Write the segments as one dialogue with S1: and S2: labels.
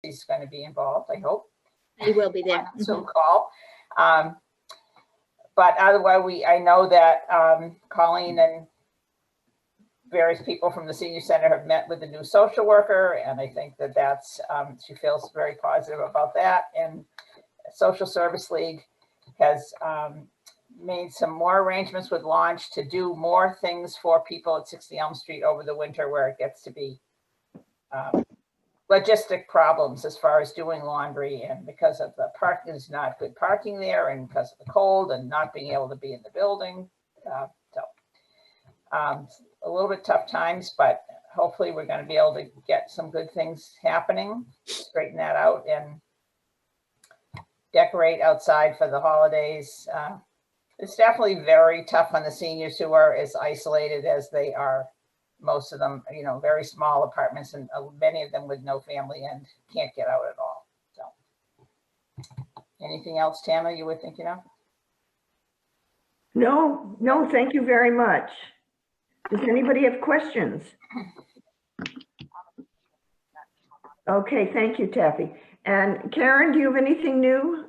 S1: He's going to be involved, I hope.
S2: He will be there.
S1: Zoom call. But otherwise, I know that Colleen and various people from the senior center have met with the new social worker, and I think that that's she feels very positive about that. And Social Service League has made some more arrangements with Launch to do more things for people at 60 Elm Street over the winter, where it gets to be logistic problems as far as doing laundry, and because of the parking, there's not good parking there, and because of the cold and not being able to be in the building. A little bit tough times, but hopefully we're going to be able to get some good things happening, straighten that out, and decorate outside for the holidays. It's definitely very tough on the seniors who are as isolated as they are. Most of them, you know, very small apartments, and many of them with no family and can't get out at all. So anything else, Tama, you were thinking of?
S3: No, thank you very much. Does anybody have questions? Okay, thank you, Taffy. And Karen, do you have anything new?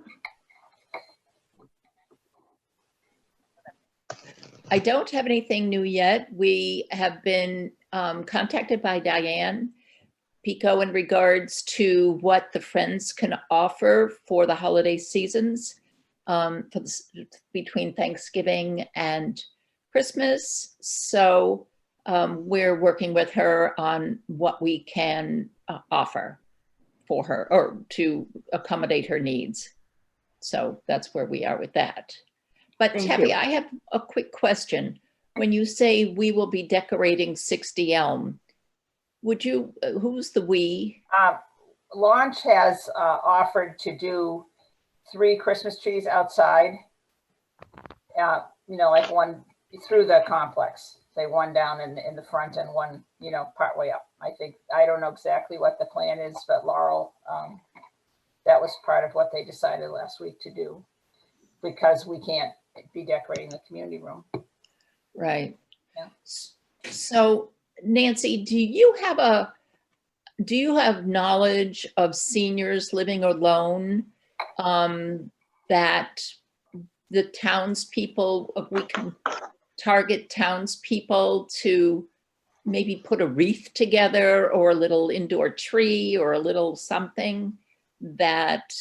S4: I don't have anything new yet. We have been contacted by Diane Pico in regards to what the Friends can offer for the holiday seasons between Thanksgiving and Christmas. So we're working with her on what we can offer for her, or to accommodate her needs. So that's where we are with that. But Taffy, I have a quick question. When you say we will be decorating 60 Elm, would you, who's the we?
S1: Launch has offered to do 3 Christmas trees outside, you know, like one through the complex. Say one down in the front and one, you know, part way up. I don't know exactly what the plan is, but Laurel, that was part of what they decided last week to do, because we can't be decorating the community room.
S4: Right.
S1: Yeah.
S4: So Nancy, do you have knowledge of seniors living alone that the townspeople, we can target townspeople to maybe put a wreath together, or a little indoor tree, or a little something that,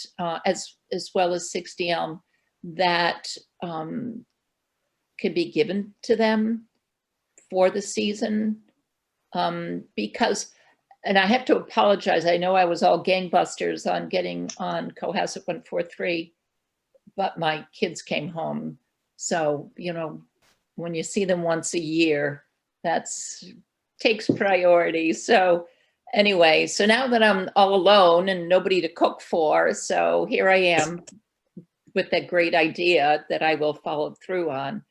S4: as well as 60 Elm, that could be given to them for the season? Because, and I have to apologize, I know I was all gangbusters on getting on Cohasset 143, but my kids came home. So, you know, when you see them once a year, that's takes priority. So anyway, so now that I'm all alone and nobody to cook for, so here I am with that great idea that I will follow through on.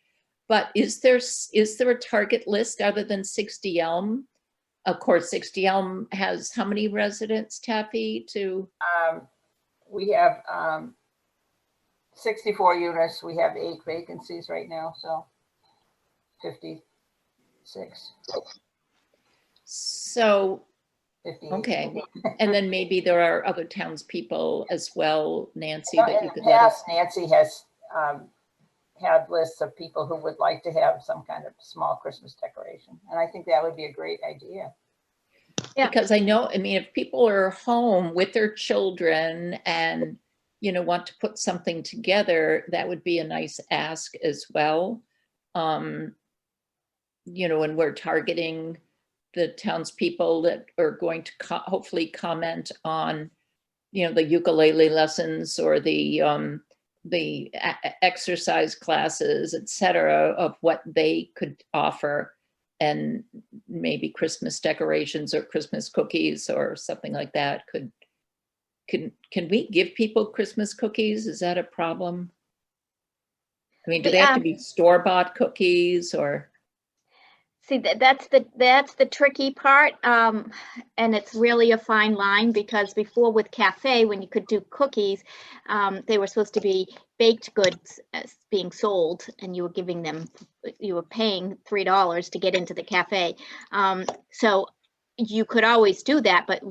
S4: But is there a target list other than 60 Elm? Of course, 60 Elm has how many residents, Taffy?
S1: We have 64 units. We have 8 vacancies right now, so 56.
S4: So,
S1: 58.
S4: okay. And then maybe there are other townspeople as well, Nancy,
S1: Well,
S4: that
S1: in
S4: you could
S1: the
S4: let us.
S1: past, Nancy has had lists of people who would like to have some kind of small Christmas decoration. And I think that would be a great idea.
S2: Yeah.
S4: Because I know, I mean, if people are home with their children and, you know, want to put something together, that would be a nice ask as well. You know, and we're targeting the townspeople that are going to hopefully comment on, you know, the ukulele lessons or the exercise classes, etc., of what they could offer, and maybe Christmas decorations or Christmas cookies or something like that. Can we give people Christmas cookies? Is that a problem? I mean, do they have to be store-bought cookies, or?
S2: See, that's the tricky part, and it's really a fine line, because before with Cafe, when you could do cookies, they were supposed to be baked goods being sold, and you were paying $3 to get into the cafe. So you could always do that, but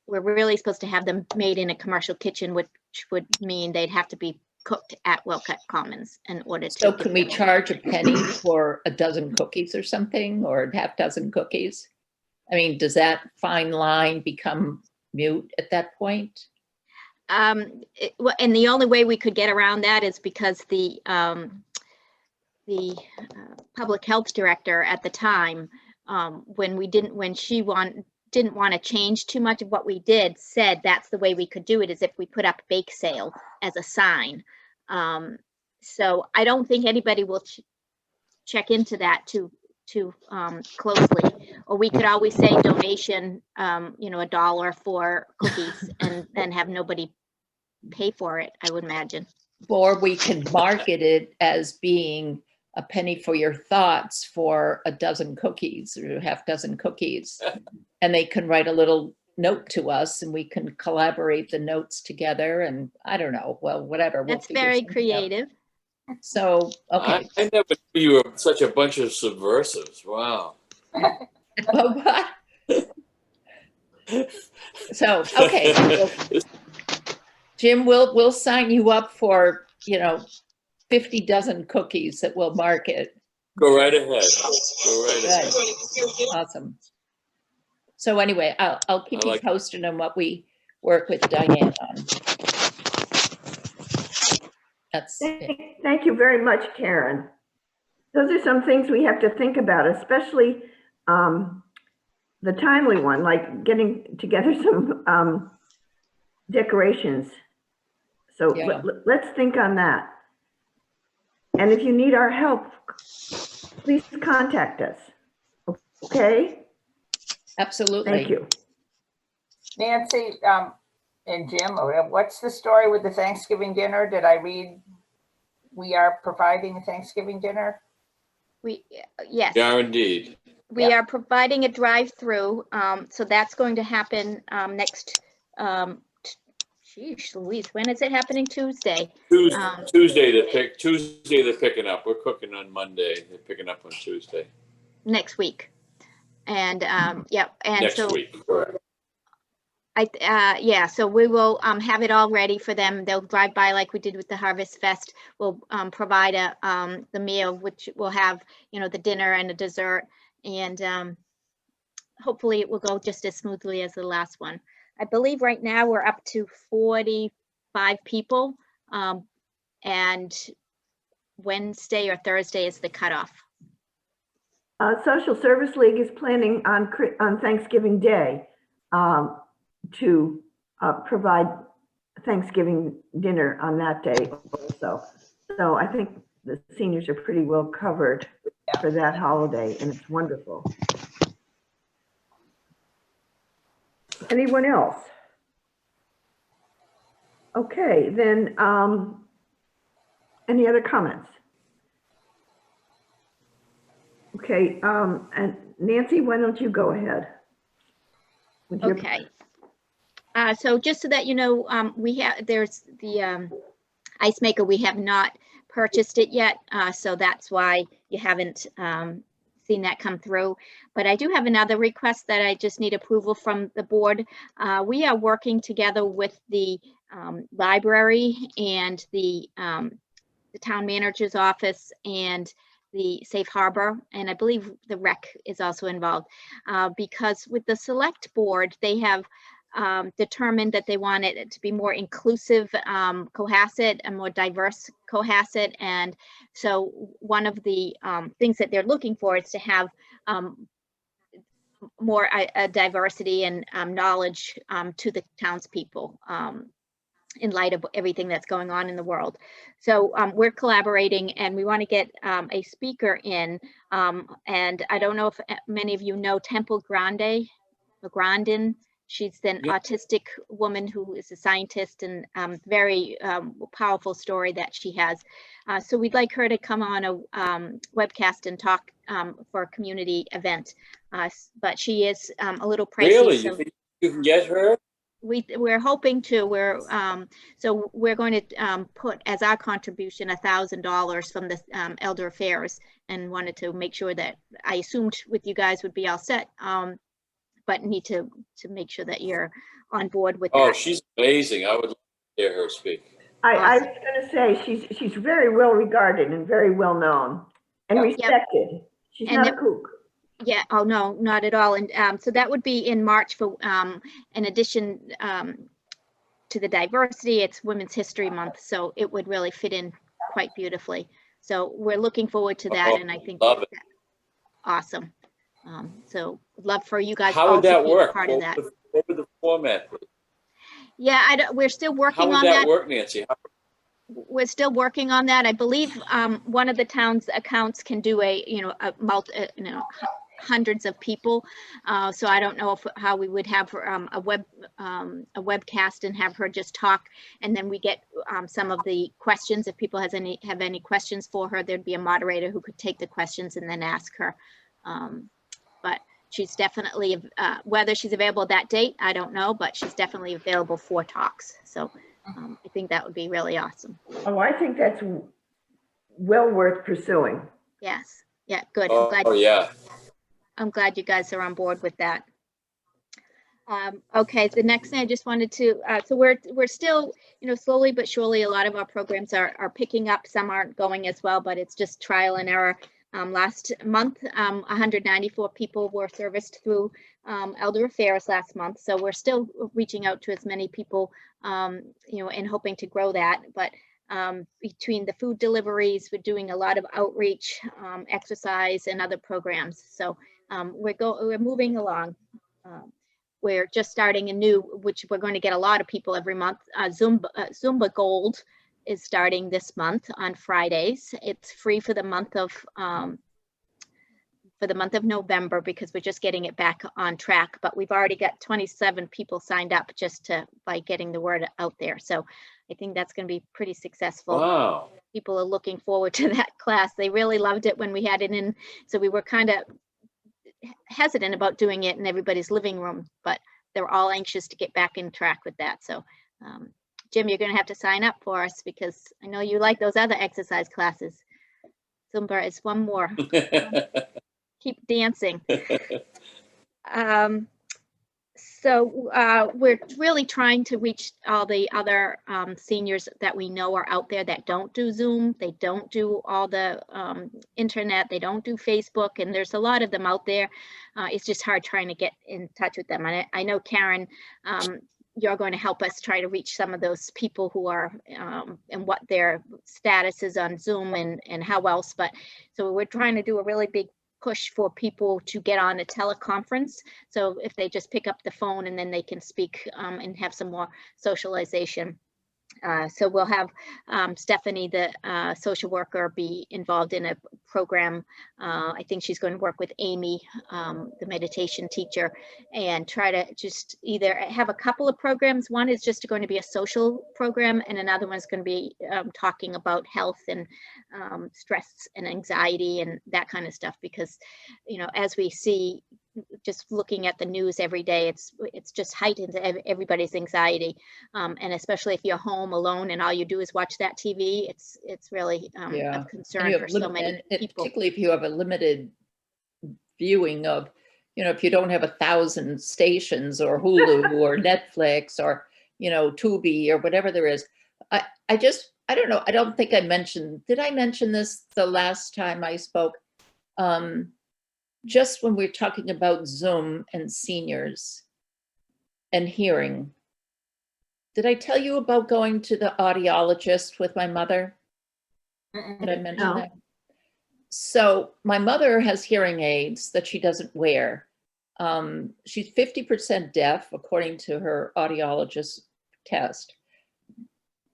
S2: we're really supposed to have them made in a commercial kitchen, which would mean they'd have to be cooked at Wellcut Commons in order to.
S4: So
S2: get
S4: can we
S2: them.
S4: charge a penny for a dozen cookies or something, or a half dozen cookies? I mean, does that fine line become mute at that point?
S2: And the only way we could get around that is because the public health director at the time, when she didn't want to change too much of what we did, said that's the way we could do it, is if we put up bake sale as a sign. So I don't think anybody will check into that too closely, or we could always say donation, $1 for cookies and then have nobody pay for it, I would imagine.
S4: Or we can market it as being a penny for your thoughts for a dozen cookies or a half dozen cookies. And they can write a little note to us and we can collaborate the notes together, and I don't know, well, whatever. We'll
S2: That's
S4: figure
S2: very
S4: something out.
S2: creative.
S4: So, okay.
S5: I never knew you were such a bunch of subversives. Wow.
S4: Well, so, okay. Jim, we'll sign you up for, 50 dozen cookies that we'll market.
S5: Go right ahead. Go right ahead.
S4: Awesome. So anyway, I'll keep
S5: I
S4: you
S5: like-
S4: posted on what we work with Diane on. That's it.
S3: Thank you very much, Karen. Those are some things we have to think about, especially the timely one, like getting together some decorations. So
S4: Yeah.
S3: let's think on that. And if you need our help, please contact us. Okay?
S4: Absolutely.
S3: Thank you.
S1: Nancy, and Jim, what's the story with the Thanksgiving dinner? Did I read we are providing a Thanksgiving dinner?
S2: Yes.
S5: Yeah, indeed.
S2: We are providing a drive-through, so that's going to happen next, geez Louise, when is it happening? Tuesday?
S5: Tuesday they're picking up. We're cooking on Monday. They're picking up on Tuesday.
S2: Next week. And, yep, and
S5: Next
S2: so
S5: week.
S2: so we will have it all ready for them. They'll drive by like we did with the Harvest Fest. We'll provide the meal, which will have, the dinner and a dessert, and hopefully it will go just as smoothly as the last one. I believe right now we're up to 45 people, and Wednesday or Thursday is the cutoff.
S3: Social Service League is planning on Thanksgiving Day to provide Thanksgiving dinner on that day also. So I think the seniors are pretty well covered for that holiday, and it's wonderful. Anyone else? Okay, then any other comments? Okay, and Nancy, why don't you go ahead? with your-
S2: Okay. So just so that you know, there's the ice maker. We have not purchased it yet, so that's why you haven't seen that come through. But I do have another request that I just need approval from the board. We are working together with the library and the town manager's office and the Safe Harbor, and I believe the rec is also involved, because with the select board, they have determined that they want it to be more inclusive Cohasset, a more diverse Cohasset. And so one of the things that they're looking for is to have more diversity and knowledge to the townspeople in light of everything that's going on in the world. So we're collaborating, and we want to get a speaker in. And I don't know if many of you know Temple Grandin. She's an autistic woman who is a scientist, and very powerful story that she has. So we'd like her to come on a webcast and talk for a community event. But she is a little pricey.
S5: Really?
S2: So
S5: You think you can get her?
S2: we're hoping to. So we're going to put as our contribution $1,000 from the Elder Affairs, and wanted to make sure that I assumed with you guys would be all set. But need to make sure that you're on board with
S5: Oh,
S2: that.
S5: she's amazing. I would love to hear her speak.
S3: I was going to say, she's very well regarded and very well known and
S1: Yep.
S3: respected. She's
S2: And
S3: not a
S2: it-
S3: kook.
S2: Yeah, oh, no, not at all. And so that would be in March for, in addition to the diversity, it's Women's History Month, so it would really fit in quite beautifully. So we're looking forward to that,
S5: Oh,
S2: and I think
S5: love it.
S2: awesome. So love for you guys
S5: How
S2: all
S5: would
S2: to
S5: that
S2: be a
S5: work?
S2: part of that.
S5: What would the format be?
S2: Yeah, we're still
S5: How
S2: working
S5: would
S2: on
S5: that
S2: that.
S5: work, Nancy?
S2: We're still working on that. I believe one of the town's accounts can do hundreds of people. So I don't know how we would have a webcast and have her just talk, and then we get some of the questions. If people have any questions for her, there'd be a moderator who could take the questions and then ask her. But she's definitely, whether she's available that date, I don't know, but she's definitely available for talks. So I think that would be really awesome.
S3: Oh, I think that's well worth pursuing.
S2: Yes. Yeah, good.
S5: Oh, yeah.
S2: I'm glad you guys are on board with that. Okay, the next thing I just wanted to, so we're still, slowly but surely, a lot of our programs are picking up. Some aren't going as well, but it's just trial and error. Last month, 194 people were serviced through Elder Affairs last month. So we're still reaching out to as many people, and hoping to grow that. But between the food deliveries, we're doing a lot of outreach, exercise, and other programs. So we're moving along. We're just starting a new, which we're going to get a lot of people every month. Zumba Gold is starting this month on Fridays. It's free for the month of November, because we're just getting it back on track. But we've already got 27 people signed up just by getting the word out there. So I think that's going to be pretty successful.
S5: Wow.
S2: People are looking forward to that class. They really loved it when we had it in. So we were kind of hesitant about doing it in everybody's living room, but they're all anxious to get back in track with that. So Jim, you're going to have to sign up for us, because I know you like those other exercise classes. Zumba is one more. Keep dancing. So we're really trying to reach all the other seniors that we know are out there that don't do Zoom. They don't do all the internet. They don't do Facebook. And there's a lot of them out there. It's just hard trying to get in touch with them. And I know, Karen, you're going to help us try to reach some of those people who are and what their status is on Zoom and how else. But so we're trying to do a really big push for people to get on a teleconference. So if they just pick up the phone and then they can speak and have some more socialization. So we'll have Stephanie, the social worker, be involved in a program. I think she's going to work with Amy, the meditation teacher, and try to just either have a couple of programs. One is just going to be a social program, and another one's going to be talking about health and stress and anxiety and that kind of stuff. Because, as we see, just looking at the news every day, it's just heightened everybody's anxiety, and especially if you're home alone and all you do is watch that TV, it's really a concern for so many people.
S4: Particularly if you have a limited viewing of, if you don't have 1,000 stations or Hulu or Netflix or Tubi or whatever there is. I don't know. I don't think I mentioned. Did I mention this the last time I spoke? Just when we're talking about Zoom and seniors and hearing, did I tell you about going to the audiologist with my mother? Did I mention
S3: No.
S4: that? So my mother has hearing aids that she doesn't wear. She's 50% deaf, according to her audiologist test.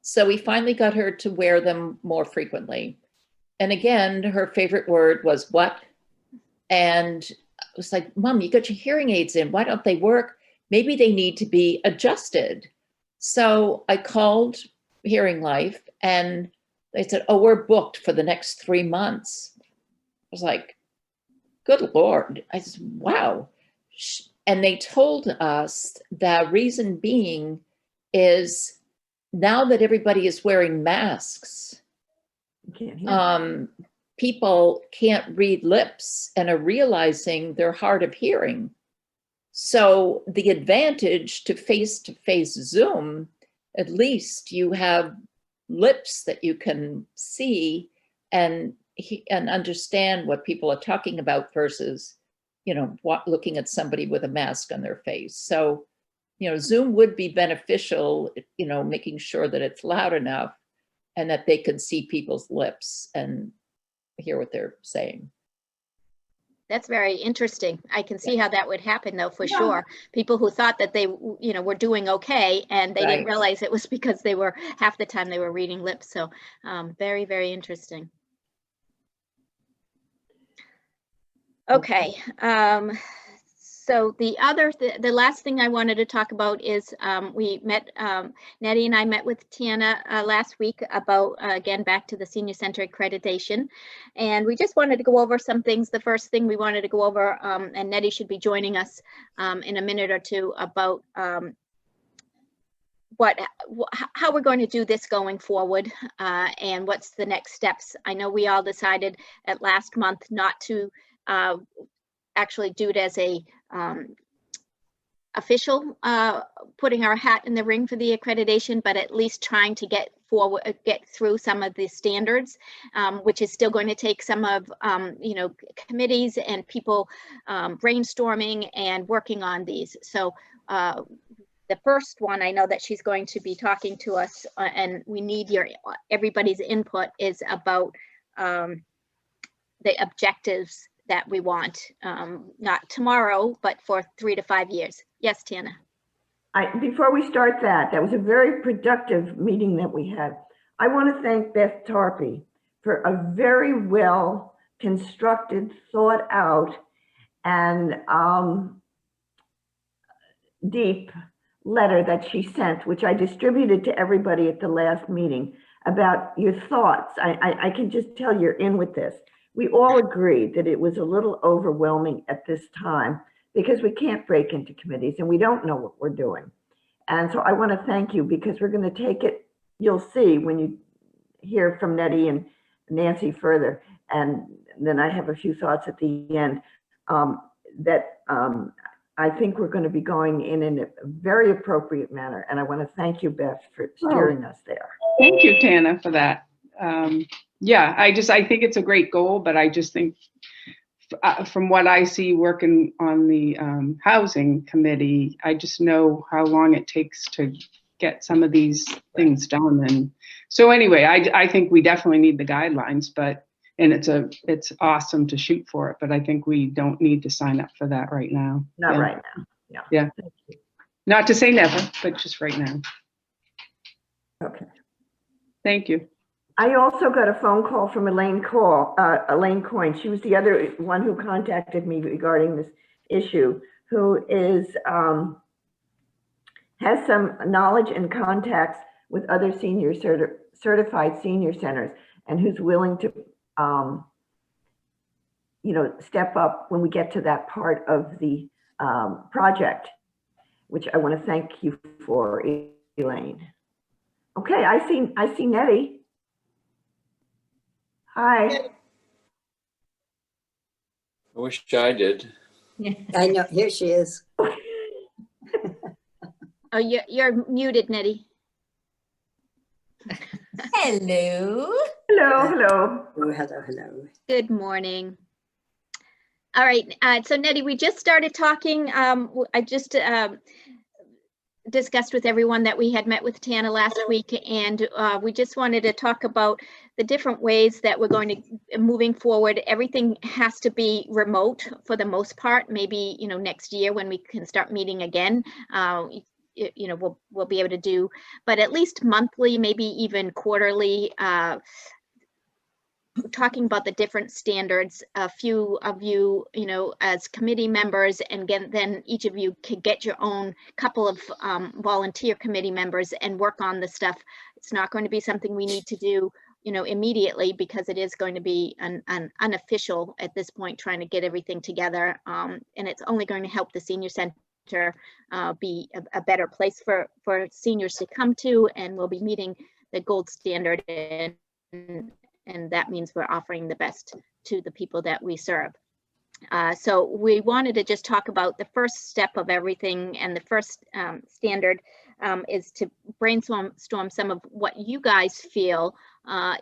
S4: So we finally got her to wear them more frequently. And again, her favorite word was what? And I was like, Mom, you got your hearing aids in. Why don't they work? Maybe they need to be adjusted. So I called Hearing Life and they said, oh, we're booked for the next 3 months. I was like, good Lord. I said, wow. And they told us the reason being is now that everybody is wearing masks, people can't read lips and are realizing they're hard of hearing. So the advantage to face-to-face Zoom, at least you have lips that you can see and understand what people are talking about versus, looking at somebody with a mask on their face. So, Zoom would be beneficial, making sure that it's loud enough and that they can see people's lips and hear what they're saying.
S2: That's very interesting. I can see how that would happen though, for sure. People who thought that they, were doing okay and they didn't
S4: Right.
S2: realize it was because they were half the time they were reading lips. So very, very interesting. Okay. So the last thing I wanted to talk about is we met, Nettie and I met with Tiana last week about, again, back to the Senior Center accreditation. And we just wanted to go over some things. The first thing we wanted to go over, and Nettie should be joining us in a minute or two, about how we're going to do this going forward and what's the next steps. I know we all decided at last month not to actually do it as a official putting our hat in the ring for the accreditation, but at least trying to get through some of the standards, which is still going to take some of committees and people brainstorming and working on these. So the first one, I know that she's going to be talking to us, and we need everybody's input, is about the objectives that we want, not tomorrow, but for 3 to 5 years. Yes, Tiana.
S3: Before we start that was a very productive meeting that we had. I want to thank Beth Tarpey for a very well constructed, thought out, and deep letter that she sent, which I distributed to everybody at the last meeting, about your thoughts. I can just tell you're in with this. We all agreed that it was a little overwhelming at this time because we can't break into committees and we don't know what we're doing. And so I want to thank you, because we're going to take it, you'll see when you hear from Nettie and Nancy further. And then I have a few thoughts at the end that I think we're going to be going in a very appropriate manner. And I want to thank you, Beth, for steering us there.
S6: Thank you, Tana, for that. Yeah, I think it's a great goal, but I just think from what I see working on the housing committee, I just know how long it takes to get some of these things done. And so anyway, I think we definitely need the guidelines, and it's awesome to shoot for it, but I think we don't need to sign up for that right now.
S3: Not right now.
S6: Yeah. Not to say never, but just right now.
S3: Okay.
S6: Thank you.
S3: I also got a phone call from Elaine Coyne. She was the other one who contacted me regarding this issue, who has some knowledge and contacts with other senior certified senior centers, and who's willing to step up when we get to that part of the project, which I want to thank you for, Elaine. Okay, I see Nettie. Hi.
S5: I wish I did.
S7: I know, here she is.
S2: Oh, you're muted, Nettie.
S7: Hello.
S3: Hello.
S7: Oh, hello.
S2: Good morning. All right, so Nettie, we just started talking. I just discussed with everyone that we had met with Tana last week, and we just wanted to talk about the different ways that we're going to, moving forward. Everything has to be remote for the most part. Maybe, next year when we can start meeting again, we'll be able to do, but at least monthly, maybe even quarterly, talking about the different standards. A few of you, as committee members, and then each of you could get your own couple of volunteer committee members and work on the stuff. It's not going to be something we need to do, immediately, because it is going to be an unofficial at this point, trying to get everything together. And it's only going to help the senior center be a better place for seniors to come to, and we'll be meeting the gold standard, and that means we're offering the best to the people that we serve. So we wanted to just talk about the first step of everything, and the first standard is to brainstorm some of what you guys feel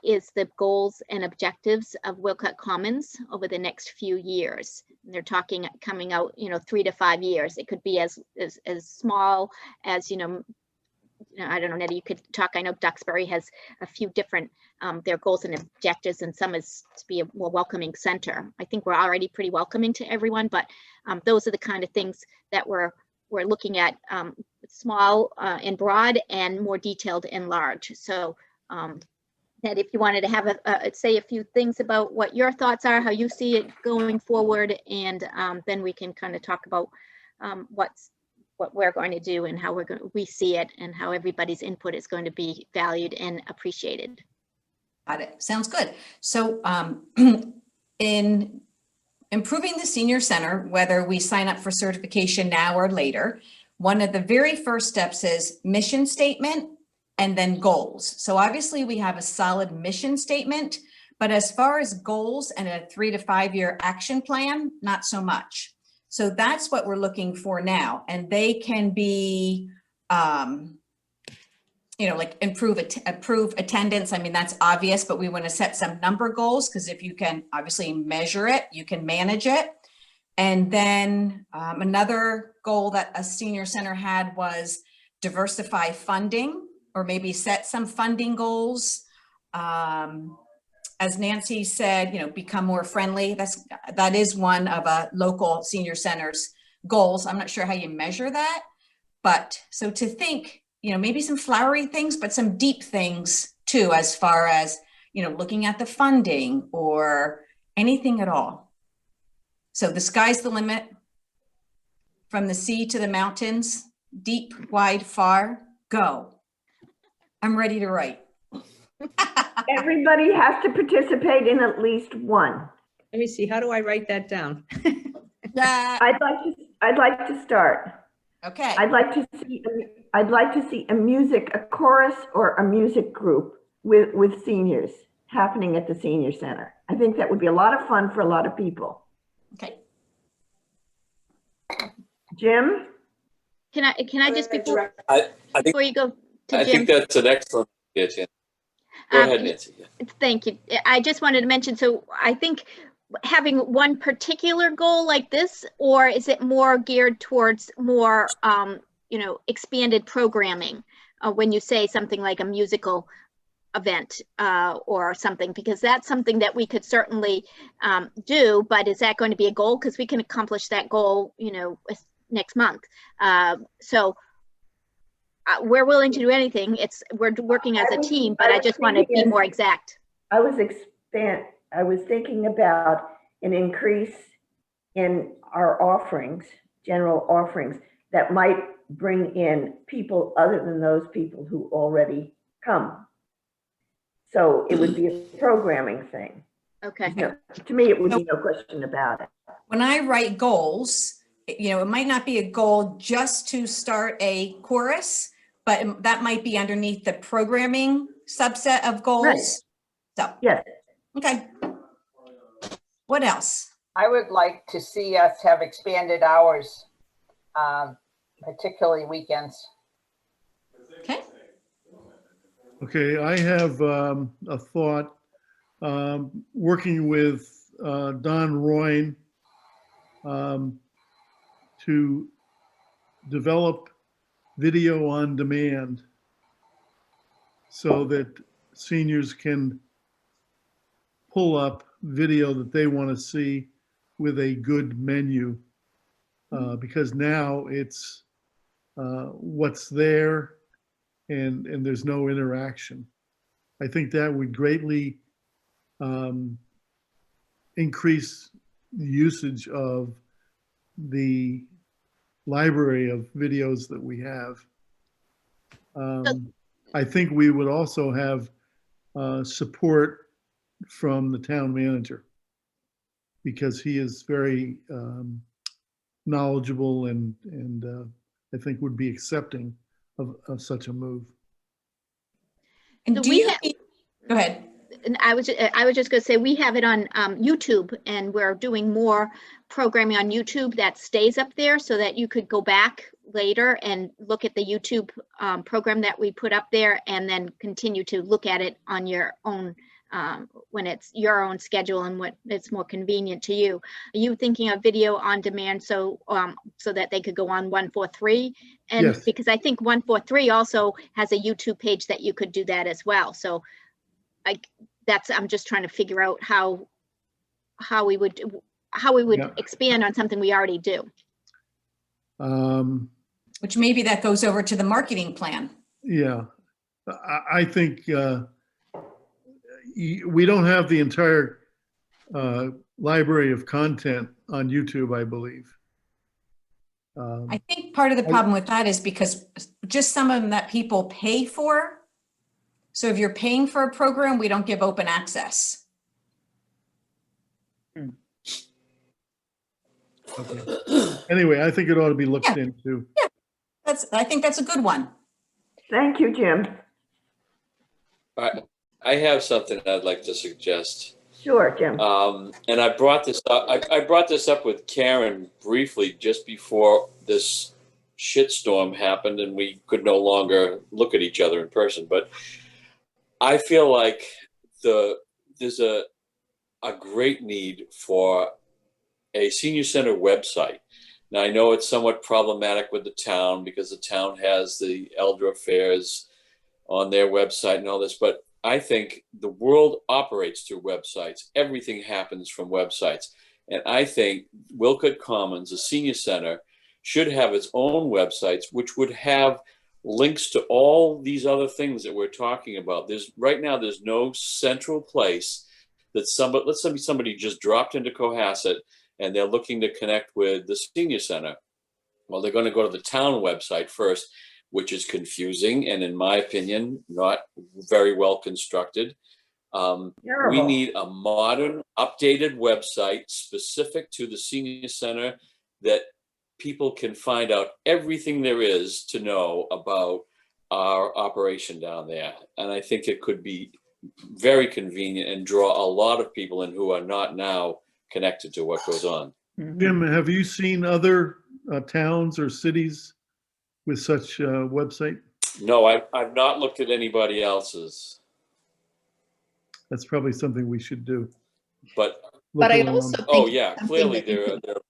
S2: is the goals and objectives of Wilcott Commons over the next few years. And they're talking coming out, 3 to 5 years. It could be as small as, I don't know, Nettie, you could talk. I know Duxbury has a few different their goals and objectives, and some is to be a more welcoming center. I think we're already pretty welcoming to everyone, but those are the kind of things that we're looking at, small and broad, and more detailed and large. So Ned, if you wanted to have say a few things about what your thoughts are, how you see it going forward, and then we can kind of talk about what we're going to do and how we see it, and how everybody's input is going to be valued and appreciated.
S8: Got it. Sounds good. So in improving the senior center, whether we sign up for certification now or later, one of the very first steps is mission statement and then goals. So obviously we have a solid mission statement, but as far as goals and a 3 to 5 year action plan, not so much. So that's what we're looking for now. And they can be, like improve attendance. I mean, that's obvious, but we want to set some number goals, because if you can obviously measure it, you can manage it. And then another goal that a senior center had was diversify funding, or maybe set some funding goals. As Nancy said, become more friendly. That is one of a local senior center's goals. I'm not sure how you measure that, but so to think, maybe some flowery things, but some deep things too, as far as, looking at the funding or anything at all. So the sky's the limit. From the sea to the mountains, deep, wide, far, go. I'm ready to write.
S3: Everybody has to participate in at least one.
S9: Let me see, how do I write that down?
S3: I'd like to start.
S8: Okay.
S3: I'd like to see a chorus or a music group with seniors happening at the senior center. I think that would be a lot of fun for a lot of people.
S8: Okay.
S3: Jim?
S2: Can I just before you go to
S5: I
S2: Jim?
S5: think that's an excellent idea. Go ahead, Nancy. Yeah.
S2: Thank you. I just wanted to mention, so I think having one particular goal like this, or is it more geared towards more, expanded programming when you say something like a musical event or something, because that's something that we could certainly do, but is that going to be a goal? Because we can accomplish that goal, next month. So we're willing to do anything. We're working as a team, but I just want to be more exact.
S3: I was thinking about an increase in our offerings, general offerings, that might bring in people other than those people who already come. So it would be a programming thing.
S2: Okay.
S3: To me, it would be no question about it.
S8: When I write goals, it might not be a goal just to start a chorus, but that might be underneath the programming subset of goals.
S3: Right.
S8: So,
S3: yes.
S8: Okay. What else?
S1: I would like to see us have expanded hours, particularly weekends.
S8: Okay.
S10: Okay, I have a thought. Working with Don Royne to develop video on demand so that seniors can pull up video that they want to see with a good menu, because now it's what's there and there's no interaction. I think that would greatly increase the usage of the library of videos that we have. I think we would also have support from the town manager, because he is very knowledgeable and I think would be accepting of such a move.
S8: And
S2: So
S8: do
S2: we
S8: you
S2: have-
S8: go ahead.
S2: And I was just going to say, we have it on YouTube, and we're doing more programming on YouTube that stays up there so that you could go back later and look at the YouTube program that we put up there and then continue to look at it on your own when it's your own schedule and what it's more convenient to you. Are you thinking of video on demand so so that they could go on 143? And
S10: Yes.
S2: because I think 143 also has a YouTube page that you could do that as well. So I'm just trying to figure out how we would
S10: Yeah.
S2: expand on something we already do.
S8: Which maybe that goes over to the marketing plan.
S10: Yeah, I think we don't have the entire library of content on YouTube, I believe.
S8: I think part of the problem with that is because just some of them that people pay for. So if you're paying for a program, we don't give open access.
S10: Okay. Anyway, I think it ought to be looked
S8: Yeah.
S10: into.
S8: I think that's a good one.
S3: Thank you, Jim.
S5: I have something I'd like to suggest.
S3: Sure, Jim.
S5: And I brought this up. I brought this up with Karen briefly just before this shitstorm happened, and we could no longer look at each other in person. But I feel like there's a great need for a senior center website. Now, I know it's somewhat problematic with the town because the town has the elder affairs on their website and all this, but I think the world operates through websites. Everything happens from websites. And I think Wilcott Commons, a senior center, should have its own websites, which would have links to all these other things that we're talking about. Right now, there's no central place that let's say somebody just dropped into Cohasset and they're looking to connect with the senior center. Well, they're going to go to the town website first, which is confusing and, in my opinion, not very well constructed. We
S3: Terrible.
S5: need a modern, updated website specific to the senior center that people can find out everything there is to know about our operation down there. And I think it could be very convenient and draw a lot of people in who are not now connected to what goes on.
S10: Jim, have you seen other towns or cities with such a website?
S5: No, I've not looked at anybody else's,
S10: That's probably something we should do.
S5: but
S10: Look
S4: I
S10: around.
S4: also think.
S5: oh yeah,
S4: something
S5: clearly
S4: that you
S5: there
S4: could
S5: are.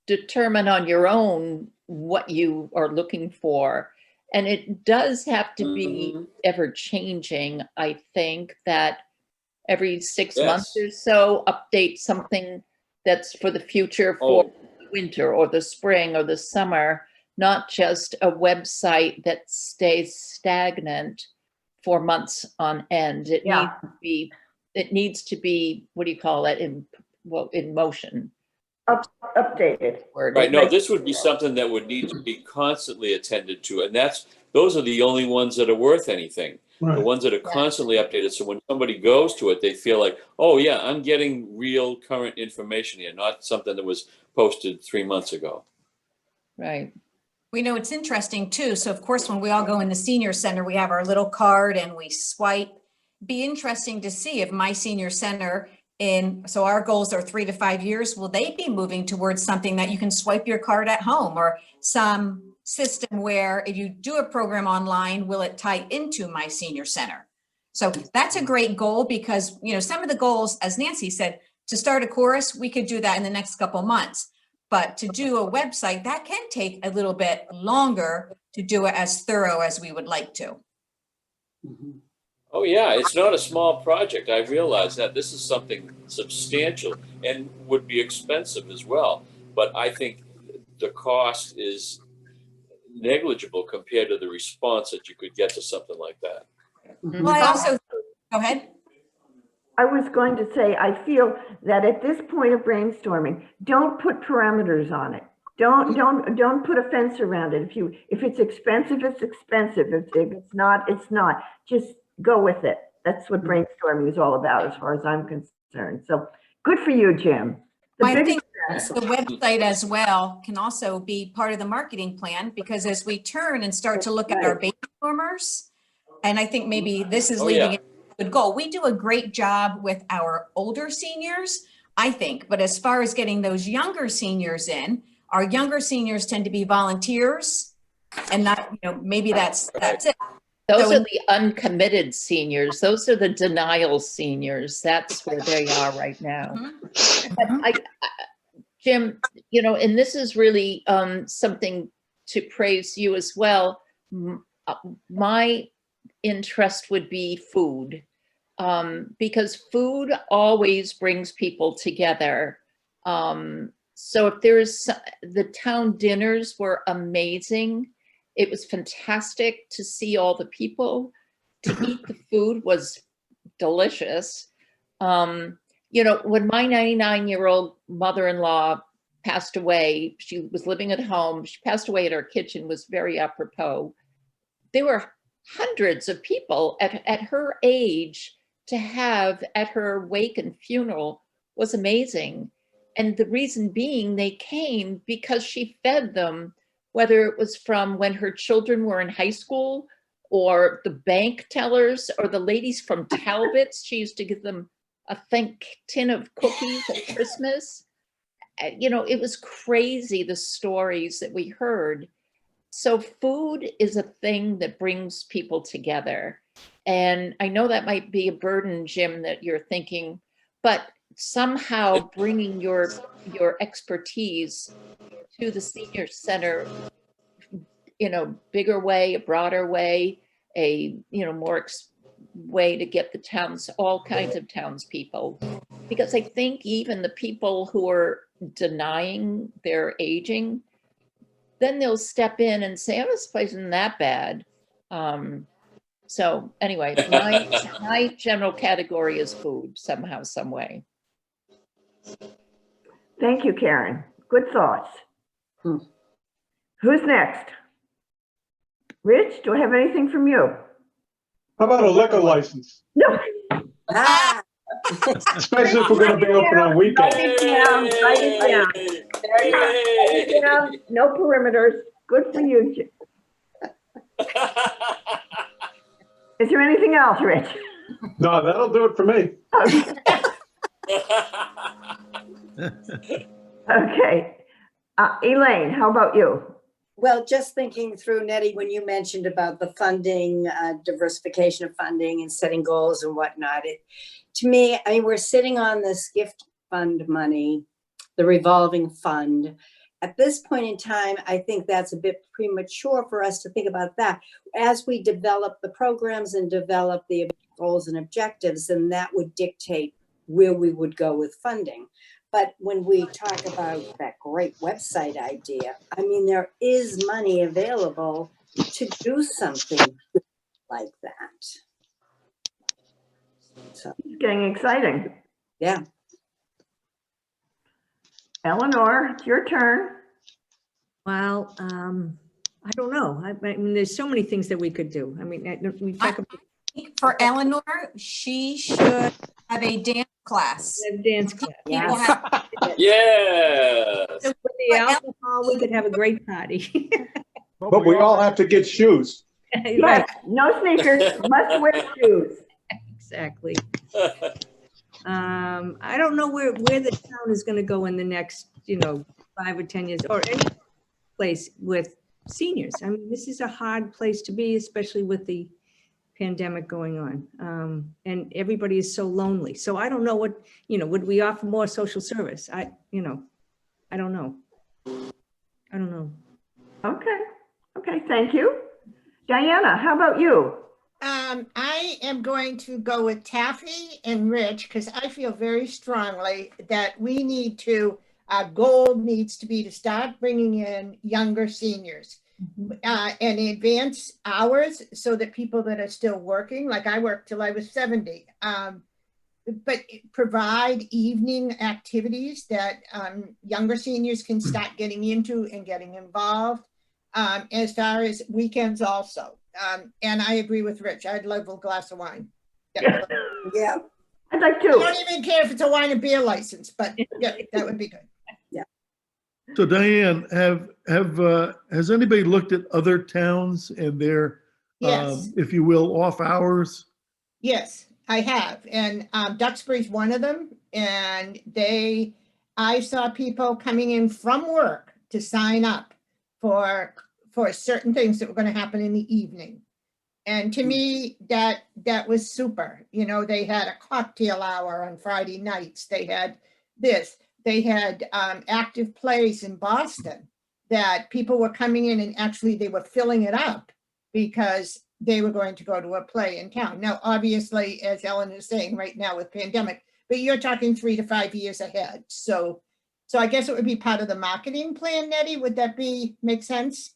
S4: determine on your own what you are looking for. And it does have to be
S5: Mhm.
S4: ever changing. I think that every 6
S5: Yes.
S4: months or so, update something that's for the future for
S5: Oh.
S4: the winter or the spring or the summer, not just a website that stays stagnant for months on end. It
S3: Yeah.
S4: needs to be, what do you call it, in motion.
S3: Updated.
S4: Word.
S5: Right, no, this would be something that would need to be constantly attended to, and those are the only ones that are worth anything. The ones that are constantly updated, so when somebody goes to it, they feel like, oh yeah, I'm getting real current information here, not something that was posted 3 months ago.
S4: Right.
S8: We know it's interesting too. So of course, when we all go in the senior center, we have our little card and we swipe. Be interesting to see if my senior center so our goals are 3 to 5 years. Will they be moving towards something that you can swipe your card at home, or some system where if you do a program online, will it tie into my senior center? So that's a great goal because, some of the goals, as Nancy said, to start a course, we could do that in the next couple months. But to do a website, that can take a little bit longer to do it as thorough as we would like to.
S5: Oh yeah, it's not a small project. I realize that this is something substantial and would be expensive as well. But I think the cost is negligible compared to the response that you could get to something like that.
S8: Well, I also, go ahead.
S3: I was going to say, I feel that at this point of brainstorming, don't put parameters on it. Don't put a fence around it. If it's expensive, it's expensive. If it's not, it's not. Just go with it. That's what brainstorming is all about, as far as I'm concerned. So good for you, Jim.
S8: I think the website as well can also be part of the marketing plan, because as we turn and start to look at our baby boomers, and I think maybe this is leading a good goal. We do a great job with our older seniors I think. But as far as getting those younger seniors in, our younger seniors tend to be volunteers and not, maybe that's it.
S4: Those
S8: So
S4: are
S8: in-
S4: the uncommitted seniors. Those are the denial seniors. That's where they are right now. But Jim, and this is really something to praise you as well. My interest would be food, because food always brings people together. So if the town dinners were amazing. It was fantastic to see all the people. To eat the food was delicious. When my 99-year-old mother-in-law passed away, she was living at home. She passed away at our kitchen, was very apropos. There were hundreds of people at her age to have at her wake and funeral was amazing. And the reason being they came because she fed them, whether it was from when her children were in high school or the bank tellers or the ladies from Talbot's. She used to give them a tin of cookies at Christmas. It was crazy, the stories that we heard. So food is a thing that brings people together. And I know that might be a burden, Jim, that you're thinking, but somehow bringing your expertise to the senior center in a bigger way, a broader way, more way to get the towns, all kinds of townspeople. Because I think even the people who are denying their aging, then they'll step in and say, oh, this place isn't that bad. So anyway, my general category is food somehow, some way.
S3: Thank you, Karen. Good thoughts. Who's next? Rich, do I have anything from you?
S11: How about a liquor license?
S3: No.
S7: Ah,
S11: Especially if we're gonna be open on weekends.
S3: Write it down. Write it down. No perimeters. Good for you, Jim. Is there anything else, Rich?
S11: No, that'll do it for me.
S3: Okay. Elaine, how about you?
S7: well, just thinking through, Nettie, when you mentioned about the funding, diversification of funding and setting goals and whatnot, to me, we're sitting on this gift fund money, the revolving fund. At this point in time, I think that's a bit premature for us to think about that. As we develop the programs and develop the goals and objectives, then that would dictate where we would go with funding. But when we talk about that great website idea, there is money available to do something like that. So,
S3: It's getting exciting.
S7: yeah.
S3: Eleanor, it's your turn.
S9: Well, I don't know. I mean, there's so many things that we could do. We talk about
S8: For Eleanor, she should have a dance class.
S9: the dance class.
S8: People have-
S5: Yeah.
S9: With the alcohol, we could have a great party.
S11: But we all have to get shoes.
S3: Yes, no sneakers, must wear shoes.
S9: Exactly. I don't know where the town is going to go in the next, 5 or 10 years, or any place with seniors. This is a hard place to be, especially with the pandemic going on. And everybody is so lonely. So I don't know what, would we offer more social service? I don't know. I don't know.
S3: Okay, thank you. Diana, how about you?
S12: I am going to go with Taffy and Rich because I feel very strongly that we need to, our goal needs to be to start bringing in younger seniors and advance hours so that people that are still working, like I worked till I was 70, but provide evening activities that younger seniors can start getting into and getting involved, as far as weekends also. And I agree with Rich. I'd love a glass of wine.
S7: Yeah.
S3: I'd like
S12: I
S3: to.
S12: don't even care if it's a wine and beer license, but yeah, that would be good.
S10: So Diane, has anybody looked at other towns and their,
S12: Yes.
S10: if you will, off hours?
S12: Yes, I have. And Duxbury's one of them. And I saw people coming in from work to sign up for certain things that were going to happen in the evening. And to me, that was super. You know, they had a cocktail hour on Friday nights. They had this. They had active plays in Boston that people were coming in and actually they were filling it up because they were going to go to a play in town. Now, obviously, as Ellen is saying right now with pandemic, but you're talking 3 to 5 years ahead. So I guess it would be part of the marketing plan, Nettie. Would that make sense?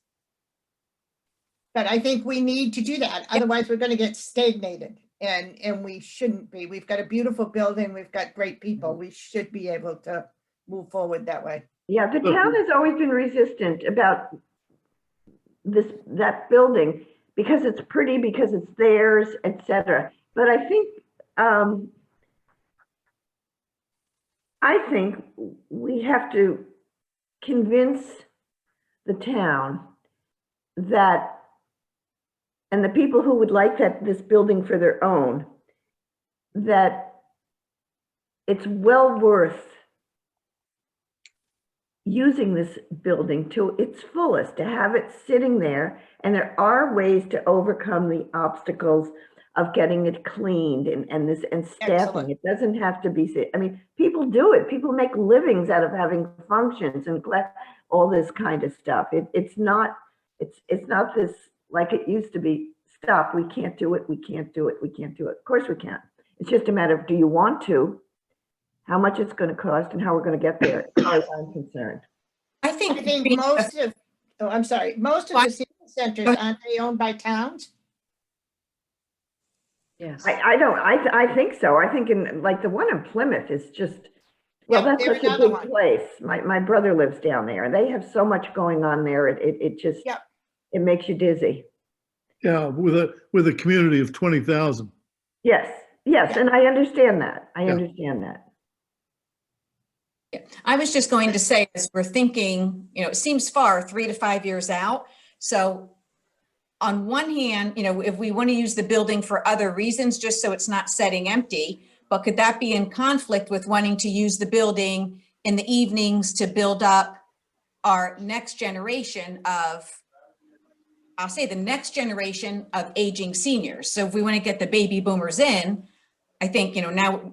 S12: But I think we need to do that. Otherwise, we're going to get stagnated and we shouldn't be. We've got a beautiful building. We've got great people. We should be able to move forward that way.
S3: Yeah, the town has always been resistant about that building because it's pretty, because it's theirs, etc. But I think we have to convince the town that, and the people who would like this building for their own, that it's well worth using this building to its fullest, to have it sitting there. And there are ways to overcome the obstacles of getting it cleaned and staffing.
S12: Excellent.
S3: It doesn't have to be, I mean, people do it. People make livings out of having functions and all this kind of stuff. It's not this, like it used to be, stop, we can't do it, we can't do it, we can't do it. Of course we can. It's just a matter of, do you want to, how much it's going to cost, and how we're going to get there, as far as I'm concerned.
S8: I think
S12: most of the senior centers, aren't they owned by towns?
S9: Yes.
S3: I think so. I think like the one in Plymouth is just, well, that's
S12: there's
S3: such a
S12: another
S3: big
S12: one.
S3: place. My brother lives down there, and they have so much going on there. It just,
S12: Yep.
S3: it makes you dizzy.
S10: Yeah, with a community of 20,000.
S3: Yes, and I understand that. I
S10: Yeah.
S3: understand that.
S8: I was just going to say, as we're thinking, you know, it seems far, 3 to 5 years out. So on one hand, you know, if we want to use the building for other reasons, just so it's not sitting empty, but could that be in conflict with wanting to use the building in the evenings to build up our next generation of, I'll say the next generation of aging seniors? So if we want to get the baby boomers in, I think, you know, now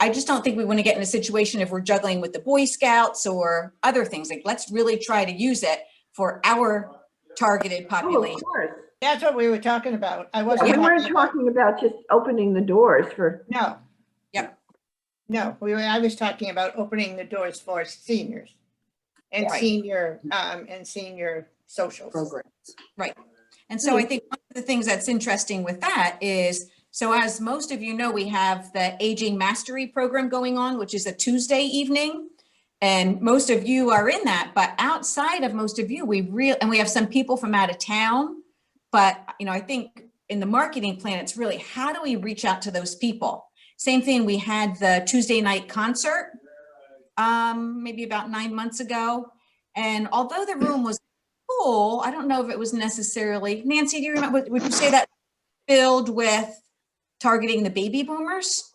S8: I just don't think we want to get in a situation if we're juggling with the Boy Scouts or other things. Like, let's really try to use it for our targeted
S3: Oh,
S8: population.
S3: of course.
S12: That's what we were talking about. I
S3: We
S12: wasn't.
S3: weren't talking about just opening the doors for.
S12: No.
S8: Yep.
S12: No, I was talking about opening the doors for seniors and
S8: Right.
S12: senior socials.
S7: Programs.
S8: Right. And so I think one of the things that's interesting with that is, so as most of you know, we have the Aging Mastery program going on, which is a Tuesday evening. And most of you are in that, but outside of most of you, and we have some people from out of town. But, you know, I think in the marketing plan, it's really, how do we reach out to those people? Same thing, we had the Tuesday night concert, maybe about 9 months ago. And although the room was full, I don't know if it was necessarily, Nancy, do you remember, would you say that filled with targeting the baby boomers?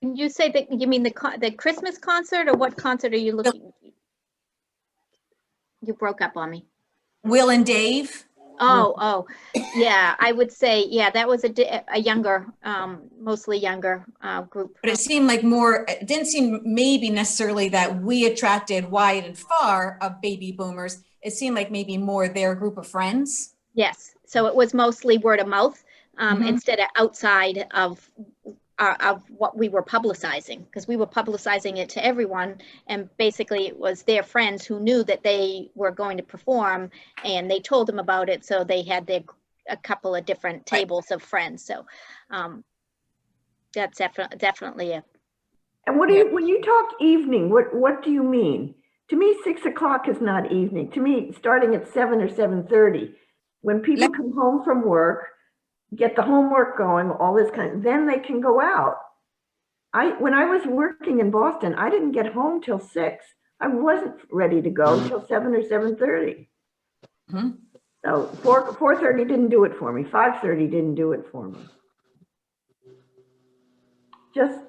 S2: Can you say that, you mean the Christmas concert, or what concert are you looking? You broke up on me.
S8: Will and Dave?
S2: Oh, yeah, I would say, yeah, that was a younger, mostly younger group.
S8: But it seemed like more, it didn't seem maybe necessarily that we attracted wide and far of baby boomers. It seemed like maybe more their group of friends.
S2: Yes, so it was mostly word of mouth
S8: Mhm.
S2: instead of outside of what we were publicizing, because we were publicizing it to everyone, and basically it was their friends who knew that they were going to perform, and they told them about it, so they had a couple of different tables of friends. So that's definitely a.
S3: And what do you, when you talk evening, what do you mean? To me, 6 o'clock is not evening. To me, starting at 7 or 7:30, when people come home from work, get the homework going, all this then they can go out. When I was working in Boston, I didn't get home till 6. I wasn't ready to go till 7 or 7:30.
S8: Mhm.
S3: So 4:30 didn't do it for me. 5:30 didn't do it for me. Just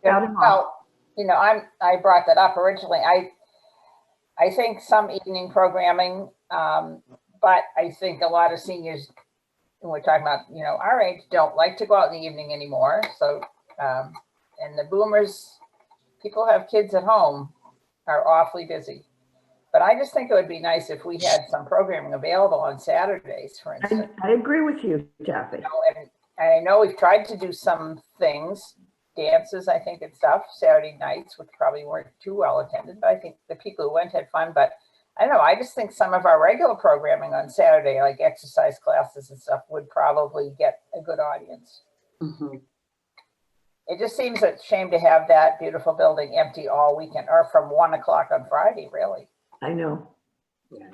S3: out of
S1: Well, you know, I brought that up originally. I think some evening programming, but I think a lot of seniors, and we're talking about, you know, our age, don't like to go out in the evening anymore. So, and the boomers, people have kids at home, are awfully busy. But I just think it would be nice if we had some programming available on Saturdays, for instance.
S3: I agree with you, Kathy.
S1: You know, and I know we've tried to do some things, dances, I think, and stuff, Saturday nights, which probably weren't too well attended, but I think the people who went had fun. But I don't know, I just think some of our regular programming on Saturday, like exercise classes and stuff, would probably get a good audience.
S7: Mhm.
S1: It just seems a shame to have that beautiful building empty all weekend, or from 1 o'clock on Friday, really.
S3: I know.
S7: Yeah.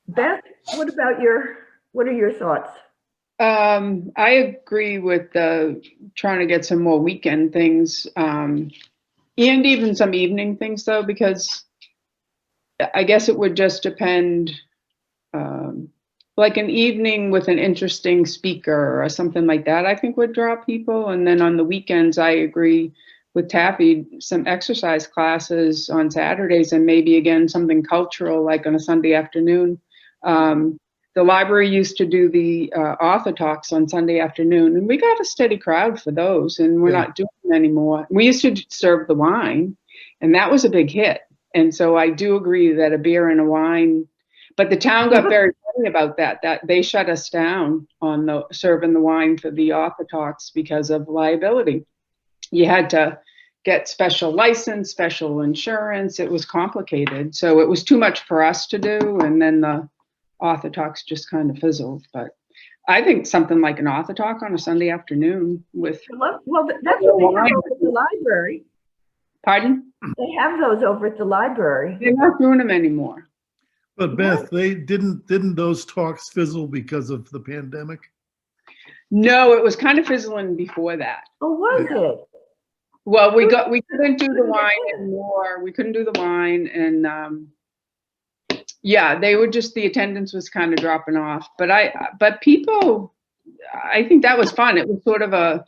S3: Beth, what are your thoughts?
S6: I agree with trying to get some more weekend things, and even some evening things though, because I guess it would just depend, like an evening with an interesting speaker or something like that, I think would draw people. And then on the weekends, I agree with Taffy, some exercise classes on Saturdays, and maybe again, something cultural like on a Sunday afternoon. The library used to do the author talks on Sunday afternoon, and we got a steady crowd for those, and we're not doing them anymore. We used to serve the wine, and that was a big hit. And so I do agree that a beer and a wine, but the town got very funny about that they shut us down on serving the wine for the author talks because of liability. You had to get special license, special insurance. It was complicated. So it was too much for us to do. And then the author talks just kind of fizzled. But I think something like an author talk on a Sunday afternoon with.
S3: Well, that's what they have over at the library.
S6: Pardon?
S3: They have those over at the library.
S6: They're not doing them anymore.
S10: But Beth, they didn't those talks fizzle because of the pandemic?
S6: No, it was kind of fizzling before that.
S3: Oh, was it?
S6: Well, we couldn't do the wine anymore. We couldn't do the wine, and yeah, they were just, the attendance was kind of dropping off. But people, I think that was fun. It was sort of a,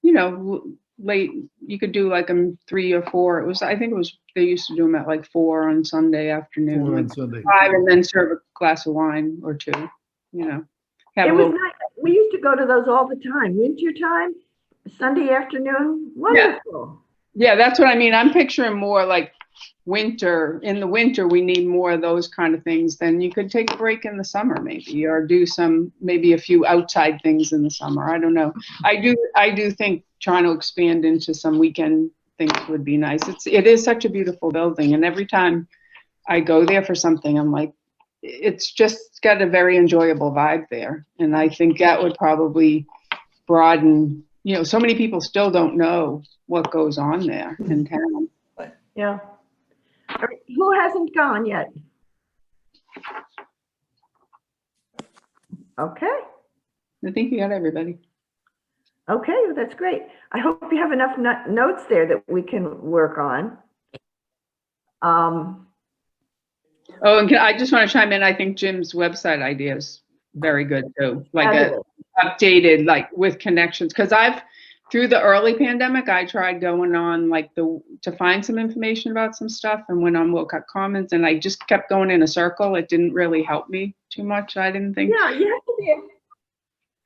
S6: you know, late. You could do like 3 or 4. It was, I think it was, they used to do them at like 4 on Sunday afternoon,
S10: 4 on
S6: like
S10: Sunday.
S6: 5, and then serve a glass of wine or 2. You know, have
S3: It
S6: a
S3: was
S6: little.
S3: nice. We used to go to those all the time. Winter time, Sunday afternoon, wonderful.
S6: Yeah, that's what I mean. I'm picturing more like winter. In the winter, we need more of those kind of things. Then you could take a break in the summer maybe, or do maybe a few outside things in the summer. I don't know. I do think trying to expand into some weekend things would be nice. It is such a beautiful building, and every time I go there for something, I'm like, it's just got a very enjoyable vibe there. And I think that would probably broaden, you know, so many people still don't know what goes on there in town.
S3: Yeah. All right, who hasn't gone yet? Okay.
S6: I think you got everybody.
S3: Okay, well, that's great. I hope you have enough notes there that we can work on.
S6: Oh, and I just want to chime in. I think Jim's website idea is very good too. Like updated, like with connections. Because through the early pandemic, I tried going on like to find some information about some stuff, and went on Wilcott Commons, and I just kept going in a circle. It didn't really help me too much. I didn't think.
S3: Yeah, you have to be.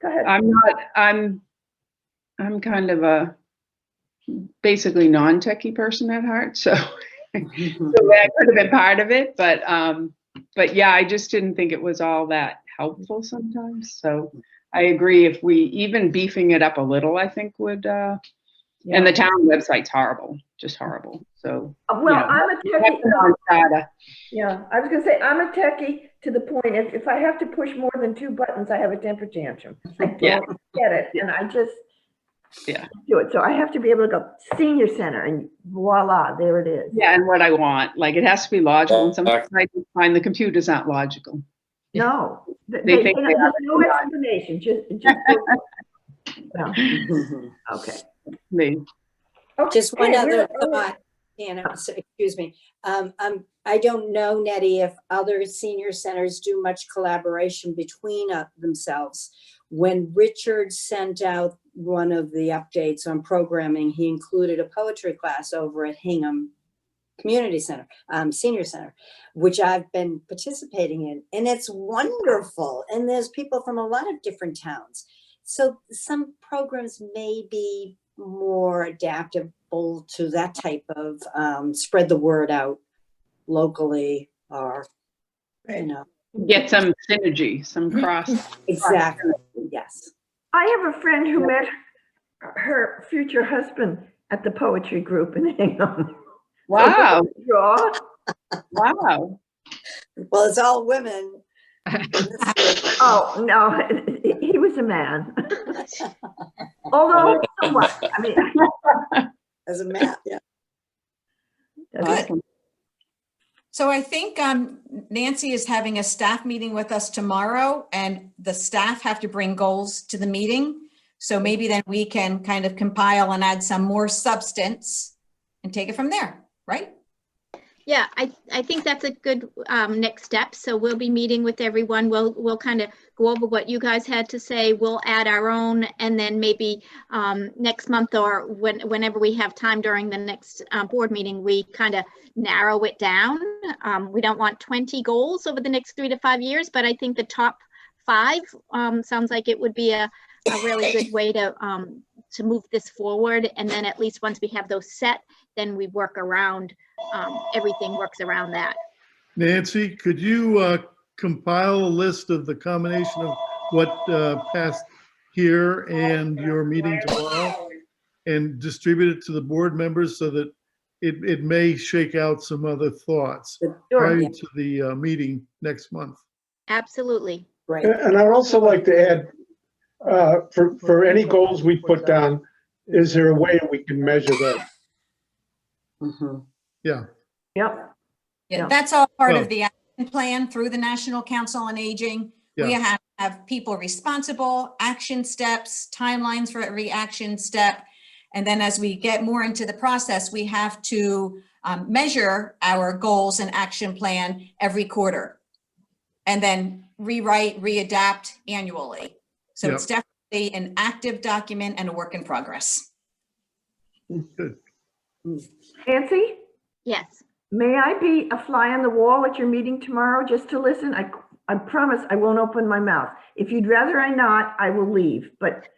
S3: Go ahead.
S6: I'm kind of a basically non-techie person at heart, so. So that could have been part of it, but yeah, I just didn't think it was all that helpful sometimes. So I agree, if we even beefing it up a little, I think would, and the town website's horrible, just horrible. So
S3: Well,
S6: you know,
S3: I'm a techie. Yeah, I was gonna say, I'm a techie to the point, if I have to push more than 2 buttons, I have a temper tantrum. I don't get it, and I just do it. So I have to be able to go senior center, and voila, there it is.
S6: Yeah, and what I want, like, it has to be logical, and sometimes I find the computers aren't logical.
S3: No,
S6: They think they
S3: have no explanation. Just well, okay.
S6: Me.
S7: Just one
S3: Okay,
S7: other
S3: we're-
S7: thought. Excuse me. I don't know, Nettie, if other senior centers do much collaboration between themselves. When Richard sent out one of the updates on programming, he included a poetry class over at Hingham Community Center, Senior Center, which I've been participating in, and it's wonderful. And there's people from a lot of different towns. So some programs may be more adaptable to that type of spread the word out locally, or, you know.
S6: Get some synergy, some cross.
S7: Exactly, yes.
S3: I have a friend who met her future husband at the poetry group in Hingham.
S6: Wow.
S3: Draw.
S6: Wow.
S7: Well, it's all women.
S3: Oh, no, he was a man. Although, somewhat, I mean.
S7: As a man, yeah.
S3: That's-
S8: So I think Nancy is having a staff meeting with us tomorrow, and the staff have to bring goals to the meeting. So maybe then we can kind of compile and add some more substance and take it from there, right?
S2: Yeah, I think that's a good next step. So we'll be meeting with everyone. We'll kind of go over what you guys had to say. We'll add our own, and then maybe next month or whenever we have time during the next board meeting, we kind of narrow it down. We don't want 20 goals over the next 3 to 5 years, but I think the top 5 sounds like it would be a really good way to move this forward. And then at least once we have those set, then we work around, everything works around that.
S10: Nancy, could you compile a list of the combination of what passed here and your meeting tomorrow and distribute it to the board members so that it may shake out some other thoughts prior to the meeting next month?
S2: Absolutely.
S7: Right.
S11: And I'd also like to add, for any goals we put down, is there a way we can measure that?
S7: Mhm.
S10: Yeah.
S3: Yep.
S8: Yeah,
S3: Yeah.
S8: that's all part
S10: Oh.
S8: of the action plan through the National Council on Aging. We
S10: Yeah.
S8: have people responsible, action steps, timelines for every action step. And then as we get more into the process, we have to measure our goals and action plan every quarter. And then rewrite, readapt annually. So it's definitely an active document and a work in progress.
S10: Good.
S3: Nancy,
S2: Yes.
S3: may I be a fly on the wall at your meeting tomorrow just to listen? I promise I won't open my mouth. If you'd rather I not, I will leave, but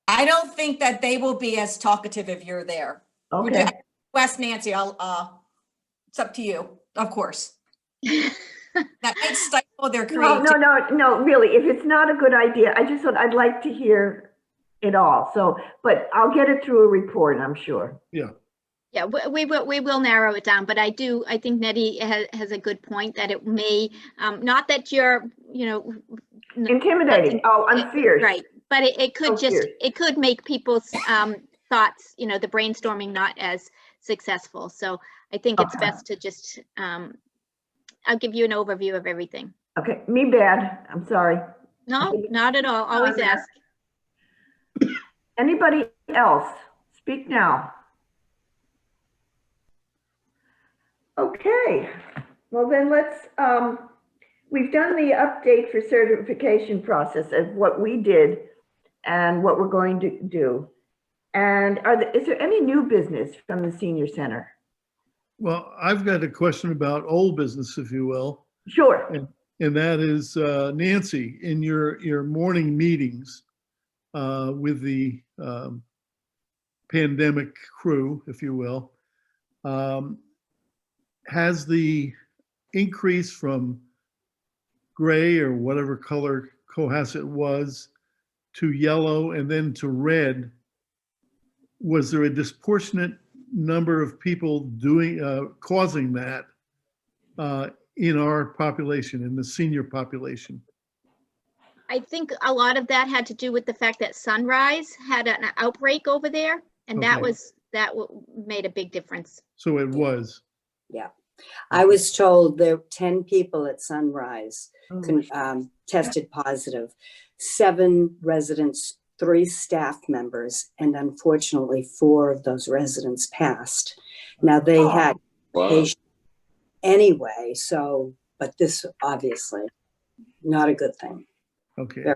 S8: I don't think that they will be as talkative if you're there.
S3: okay.
S8: Wes, Nancy, it's up to you, of course. That might stifle their
S3: No,
S8: creativity.
S3: no, really, if it's not a good idea, I just thought I'd like to hear it all. So, but I'll get it through a report, I'm sure.
S10: Yeah.
S2: Yeah, we will narrow it down, but I think Nettie has a good point that it may, not that you're,
S3: Intimidating. Oh, I'm fierce.
S2: right, but it could
S3: So fierce.
S2: it could make people's thoughts, the brainstorming not as successful. So I think it's
S3: Okay.
S2: best to just, I'll give you an overview of everything.
S3: Okay, me bad. I'm sorry.
S2: No, not at all. Always
S3: there.
S2: ask.
S3: Anybody else? Speak now. Okay, well then let's, we've done the update for certification process of what we did and what we're going to do. And is there any new business from the senior center?
S10: Well, I've got a question about old business, if you will.
S3: Sure.
S10: And that is, Nancy, in your morning meetings with the pandemic crew, if you will, has the increase from gray or whatever color Cohasset was to yellow and then to red, was there a disproportionate number of people causing that in our population, in the senior population?
S2: I think a lot of that had to do with the fact that Sunrise had an outbreak over there, and
S10: Okay.
S2: that made a big difference.
S10: So it was.
S7: Yeah. I was told there were 10 people at Sunrise
S3: Oh,
S7: tested positive, 7 residents 3 staff members, and unfortunately 4 of those residents passed. Now they had
S5: Wow.
S7: patients anyway, so, but this obviously not a good thing.
S10: Okay.
S7: Yeah.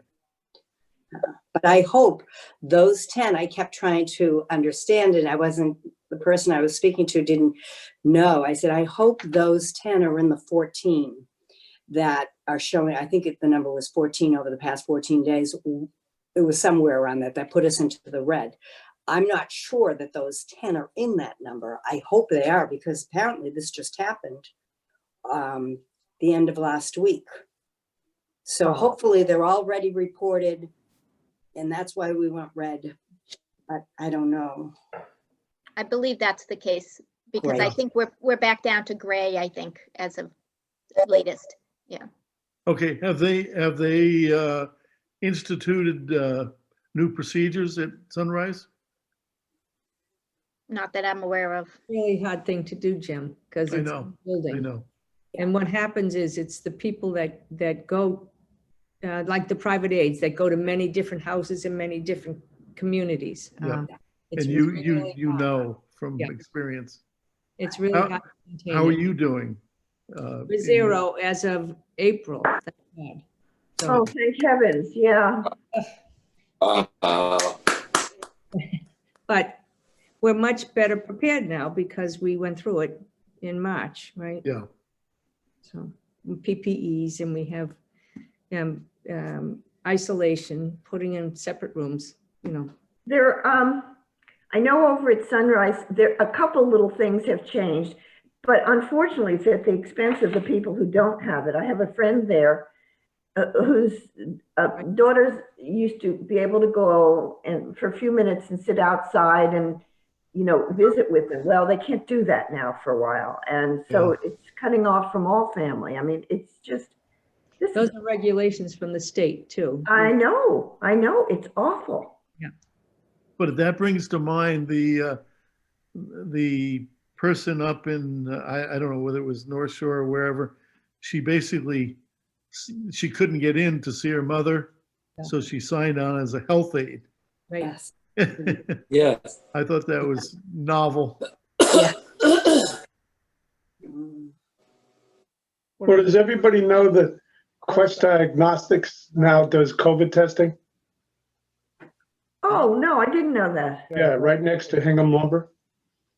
S7: But I hope those 10, I kept trying to understand, and I wasn't, the person I was speaking to didn't know. I said, I hope those 10 are in the 14 that are showing. I think the number was 14 over the past 14 days. It was somewhere around that put us into the red. I'm not sure that those 10 are in that number. I hope they are, because apparently this just happened the end of last week. So hopefully they're already reported, and that's why we went red. But I don't know.
S2: I believe that's the case, because I
S7: Great.
S2: think we're back down to gray, I think, as of latest.
S10: Okay, have they instituted new procedures at Sunrise?
S2: Not that I'm aware of.
S9: Really hard thing to do, Jim, because
S10: I
S9: it's
S10: know,
S9: a building.
S10: I know.
S9: And what happens is it's the people that go, like the private aides, that go to many different houses in many different communities.
S10: Yeah.
S9: It's
S10: And you
S9: really hard.
S10: know from
S9: Yeah.
S10: experience.
S9: It's really
S10: How-
S9: hard to contain
S10: How are
S9: it.
S10: you doing?
S9: We're 0 as of April. Thank God. So,
S3: Oh, thank heavens, yeah.
S9: but we're much better prepared now because we went through it in March, right?
S10: Yeah,
S9: So PPEs, and we have isolation, putting in separate rooms,
S3: There, I know over at Sunrise, a couple little things have changed, but unfortunately it's at the expense of the people who don't have it. I have a friend there whose daughters used to be able to go and for a few minutes and sit outside and, visit with them. Well, they can't do that now for a while. And so it's cutting off from all family. I mean, it's just,
S9: those are regulations from the state too.
S3: I know, it's awful.
S10: but that brings to mind the person up in, I don't know whether it was North Shore or wherever. She basically, she couldn't get in to see her mother, so she signed on as a health aide.
S9: Right.
S7: Yes.
S5: Yeah.
S10: I thought that was novel.
S11: Well, does everybody know that Quest Diagnostics now does COVID testing?
S3: Oh, no, I didn't know that.
S11: Yeah, right next to Hingham Lumber.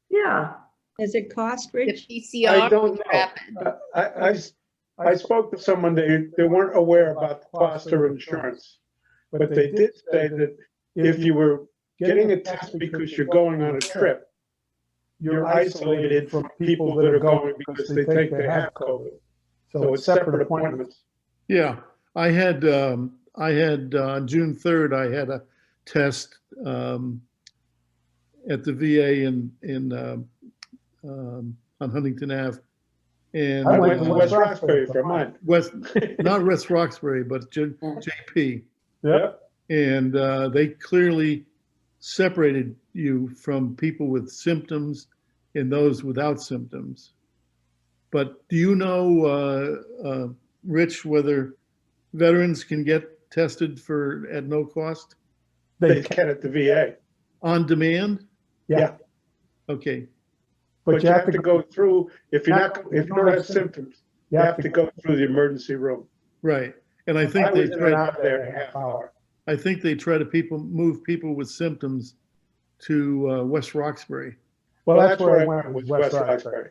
S3: Yeah.
S9: Does it cost,
S4: The
S9: Rich?
S4: PCR.
S11: I don't know.
S4: rapid.
S11: I spoke to someone, they weren't aware about the cost of insurance. But they did say that if you were getting a test because you're going on a trip, you're isolated from people that are going because they think they have COVID. So it's separate appointments.
S10: Yeah, I had on June 3rd, I had a test at the VA on Huntington Ave. And
S11: I went to West Roxbury for mine.
S10: not West Roxbury, but JP.
S11: Yeah.
S10: And they clearly separated you from people with symptoms and those without symptoms. But do you know, Rich, whether veterans can get tested at no cost?
S11: They can at the VA.
S10: On demand?
S11: Yeah.
S10: Okay,
S11: But you have to go through, if you don't have symptoms, you have to go through the emergency room.
S10: right. And I think
S11: I
S10: they
S11: was in and
S10: try,
S11: out there in a half hour.
S10: I think they try to move people with symptoms to West Roxbury.
S11: Well, that's where I went, was West Roxbury.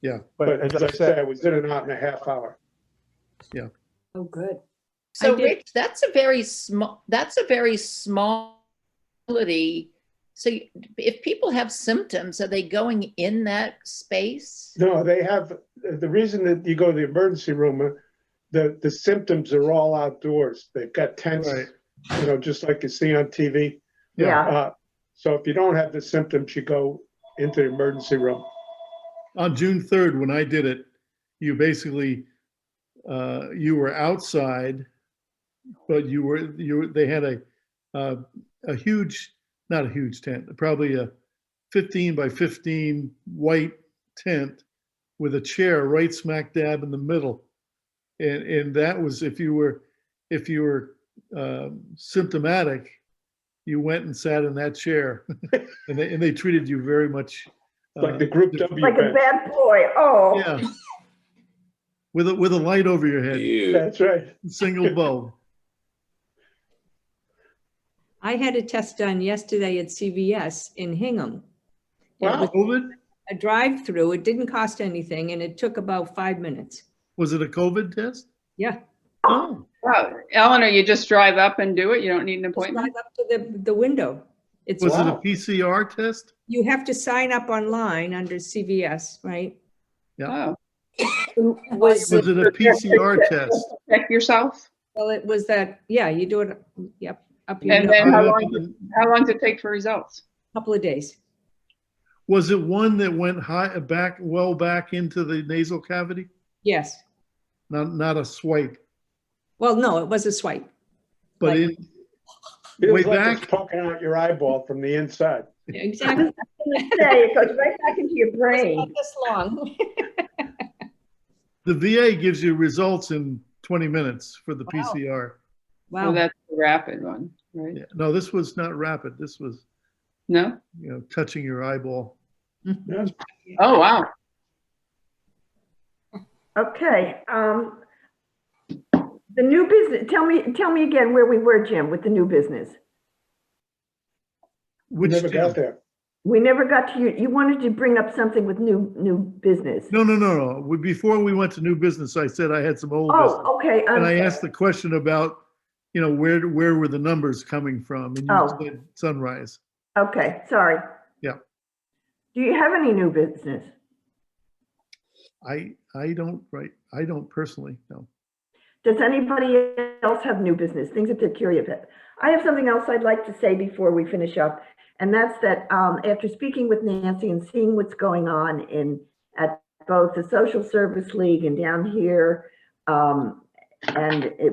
S10: Yeah.
S11: But as I said, I was in and out in a half hour.
S7: Oh, good.
S4: So
S9: I did-
S4: Rich, that's a very small facility. So if people have symptoms, are they going in that space?
S11: No, they have, the reason that you go to the emergency room, the symptoms are all outdoors. They've got tents,
S10: Right.
S11: just like you see on TV.
S3: Yeah.
S11: So if you don't have the symptoms, you go into the emergency room.
S10: On June 3rd, when I did it, you basically, you were outside, but they had a huge, not a huge tent, probably a 15 by 15 white tent with a chair right smack dab in the middle. And that was if you were symptomatic, you went and sat in that chair, and they treated you very much.
S11: Like the Group W
S3: Like a
S11: bench.
S3: bad boy. Oh,
S10: Yeah. With a light over your head,
S5: You,
S11: That's right.
S10: single bulb.
S9: I had a test done yesterday at CVS in Hingham. It
S11: Wow.
S9: was
S10: COVID?
S9: a drive-through. It didn't cost anything and it took about 5 minutes.
S10: Was it a COVID test?
S9: Yeah.
S10: Oh,
S6: Wow. Eleanor, you just drive up and do it? You don't need an
S9: Just drive
S6: appointment?
S9: up to the window. It's,
S10: was it a
S11: Wow.
S10: PCR test?
S9: you have to sign up online under CVS, right?
S6: Oh,
S7: Was
S10: Was it a PCR test?
S6: check yourself?
S9: Well, it was that, yeah, you do it, yep, up your
S6: And
S9: nose,
S6: then how
S10: High up
S6: long,
S10: in the-
S6: how long does it take for results?
S9: couple of days.
S10: Was it one that went well back into the nasal cavity?
S9: Yes.
S10: Not a swipe,
S9: Well, no, it was a swipe.
S10: but
S9: Like-
S10: in,
S11: Feels
S10: Way
S11: like it's
S10: back?
S11: poking out your eyeball from the inside.
S9: Exactly.
S3: say, it goes right back into your brain.
S9: Not this long.
S10: the VA gives you results in 20 minutes for the
S9: Wow.
S10: PCR.
S6: Well,
S9: Wow.
S6: that's the rapid one, right?
S10: Yeah. No, this was not rapid. This was,
S6: No?
S10: touching your eyeball.
S11: Yes.
S6: Oh, wow.
S3: Okay, the new business, tell me again where we were, Jim, with the new business.
S11: We
S10: Which
S11: never got
S10: Jim?
S11: there.
S3: We never got to you wanted to bring up something with new business.
S10: No. Before we went to new business, I said I had some old business.
S3: Oh, okay.
S10: And I asked the question about, where were the numbers coming from? And you
S3: Oh.
S10: said Sunrise.
S3: Okay, sorry.
S10: Yeah.
S3: Do you have any new business?
S10: I don't personally, no.
S3: Does anybody else have new business, things that they're curious about? I have something else I'd like to say before we finish up, and that's that after speaking with Nancy and seeing what's going on at both the Social Service League and down here, and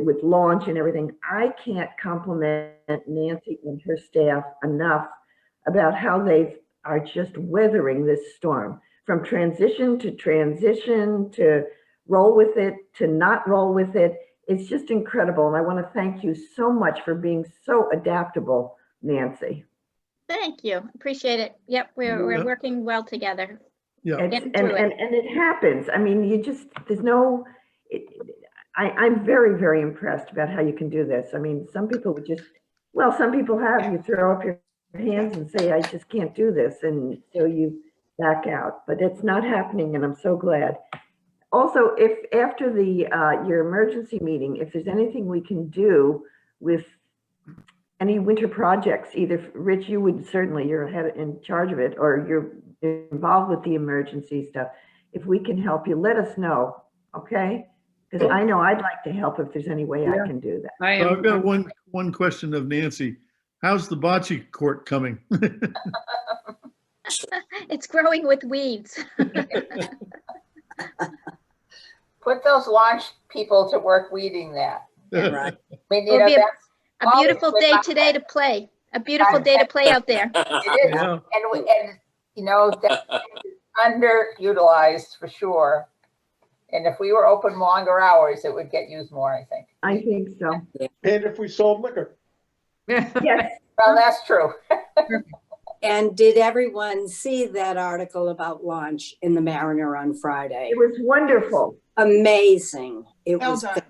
S3: with launch and everything, I can't compliment Nancy and her staff enough about how they are just weathering this storm. From transition to roll with it, to not roll with it. It's just incredible. And I want to thank you so much for being so adaptable, Nancy.
S2: Thank you. Appreciate it. Yep, we're
S10: Yeah.
S2: working well together.
S10: Yeah.
S3: It's,
S2: Getting
S3: and,
S2: through it.
S3: and it happens. I mean, I'm very, very impressed about how you can do this. I mean, some people would some people have, you throw up your hands and say, I just can't do this. And so you back out, but it's not happening. And I'm so glad. Also, if after your emergency meeting, if there's anything we can do with any winter projects, either Rich, you would certainly, you're in charge of it, or you're involved with the emergency stuff. If we can help you, let us know, okay? Because I know I'd like to help if there's any way I can do that.
S6: I
S10: I've got
S6: am,
S10: one question of Nancy. How's the bocce court coming?
S2: It's growing with weeds.
S1: Put those launch people to work weeding that.
S7: Right.
S1: I mean,
S2: It'll be
S1: that's
S2: A
S1: always
S2: beautiful
S1: been
S2: day
S1: my-
S2: today to play. A beautiful day to play out there.
S1: It is,
S10: Yeah.
S1: that's underutilized for sure. And if we were open longer hours, it would get used more, I think.
S3: I think so.
S11: And if we sold liquor.
S3: Yes,
S1: Well, that's true.
S7: And did everyone see that article about launch in the Mariner on Friday?
S3: it was wonderful.
S7: Amazing. It
S12: Well
S7: was
S12: done.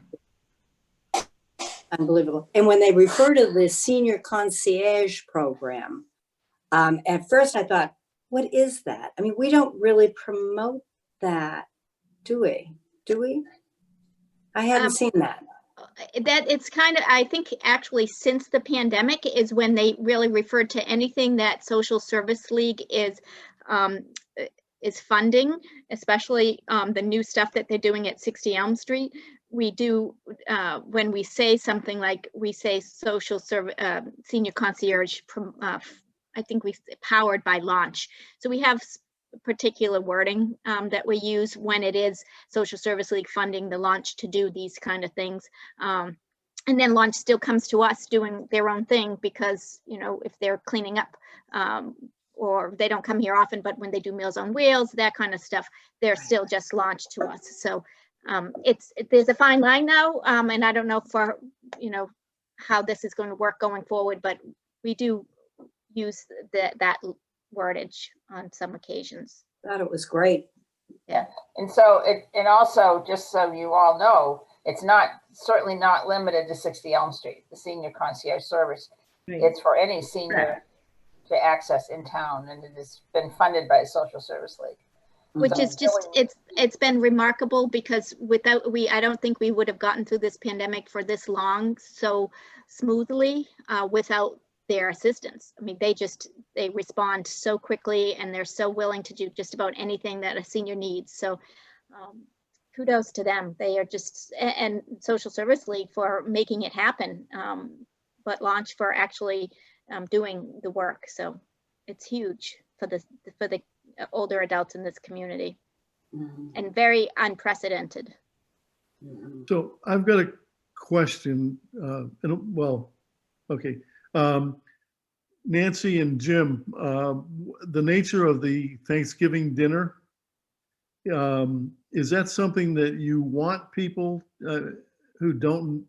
S7: unbelievable. And when they refer to the senior concierge program, at first I thought, what is that? I mean, we don't really promote that, do we? Do we? I haven't seen that.
S2: That it's kind of, I think actually since the pandemic is when they really referred to anything that Social Service League is funding, especially the new stuff that they're doing at 60 Elm Street. We do, when we say something like, we say senior concierge, I think we powered by launch. So we have particular wording that we use when it is Social Service League funding the launch to do these kind of things. And then launch still comes to us doing their own thing because, if they're cleaning up or they don't come here often, but when they do Meals on Wheels, that kind of stuff, they're still just launched to us. So there's a fine line now. And I don't know how this is going to work going forward, but we do use that wordage on some occasions.
S7: Thought it was great.
S1: And so and also, just so you all know, it's certainly not limited to 60 Elm Street, the senior concierge service.
S9: Right.
S1: It's for any senior to access in town, and it has been funded by the Social Service League.
S2: Which
S1: So
S2: is just, it's been remarkable because I don't think we would have gotten through this pandemic for this long so smoothly without their assistance. I mean, they respond so quickly and they're so willing to do just about anything that a senior needs. So kudos to them. They are just, and Social Service League for making it happen, but Launch for actually doing the work. So it's huge for the older adults in this community, and very unprecedented.
S10: So I've got a question, okay. Nancy and Jim, the nature of the Thanksgiving dinner, is that something that you want people who don't,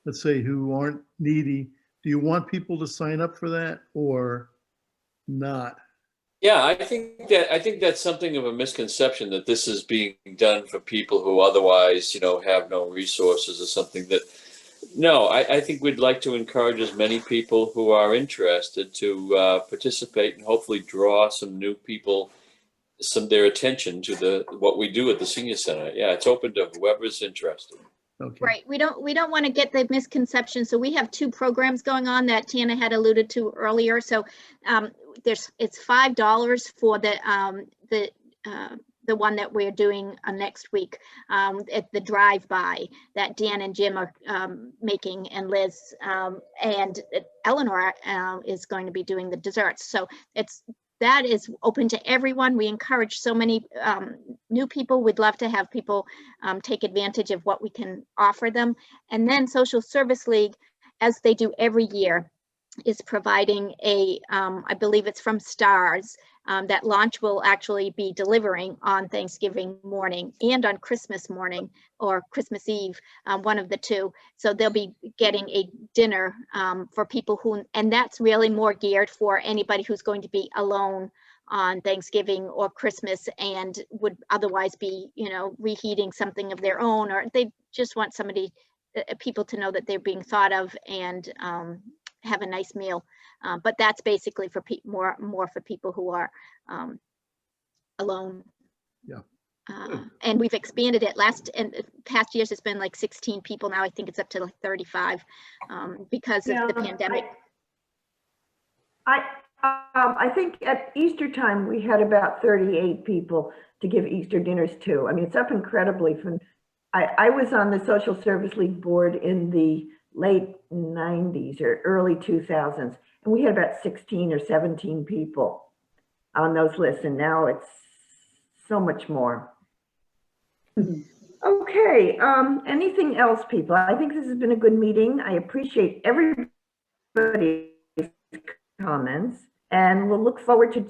S10: let's say, who aren't needy, do you want people to sign up for that or not?
S5: Yeah, I think that's something of a misconception, that this is being done for people who otherwise, have no resources or something. That no, I think we'd like to encourage as many people who are interested to participate and hopefully draw some new people, their attention to what we do at the senior center. Yeah, it's open to whoever's interested.
S10: Okay.
S2: Right. We don't want to get the misconception. So we have two programs going on that Tana had alluded to earlier. So it's $5 for the one that we're doing next week at the drive-by that Dan and Jim are making, and Liz and Eleanor is going to be doing the desserts. So that is open to everyone. We encourage so many new people. We'd love to have people take advantage of what we can offer them. And then Social Service League, as they do every year, is providing I believe it's from Stars, that Launch will actually be delivering on Thanksgiving morning and on Christmas morning or Christmas Eve, one of the two. So they'll be getting a dinner for people and that's really more geared for anybody who's going to be alone on Thanksgiving or Christmas and would otherwise be, reheating something of their own, or they just want people to know that they're being thought of and have a nice meal. But that's basically for more for people who are alone.
S10: Yeah.
S2: And we've expanded it. In past years, it's been like 16 people. Now I think it's up to like 35 because of the pandemic.
S3: I think at Easter time, we had about 38 people to give Easter dinners to. I mean, it's up incredibly. I was on the Social Service League board in the late 90s or early 2000s, and we had about 16 or 17 people on those lists, and now it's so much more. Okay, anything else, people? I think this has been a good meeting. I appreciate everybody's comments, and we'll look forward to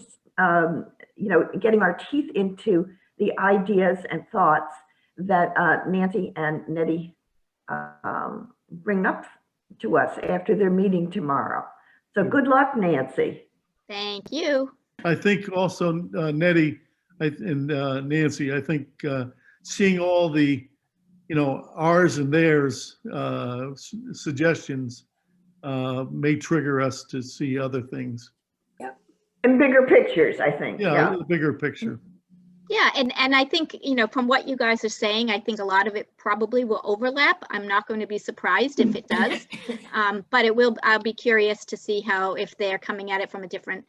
S3: getting our teeth into the ideas and thoughts that Nancy and Nettie bring up to us after their meeting tomorrow. So good luck, Nancy.
S2: Thank you.
S10: I think also, Nettie and Nancy, I think seeing all the, ours and theirs suggestions may trigger us to see other things.
S3: Yeah. And bigger pictures, I think.
S10: Yeah, the bigger picture.
S2: Yeah, and I think, from what you guys are saying, I think a lot of it probably will overlap. I'm not going to be surprised if it does, but I'll be curious to see if they're coming at it from a different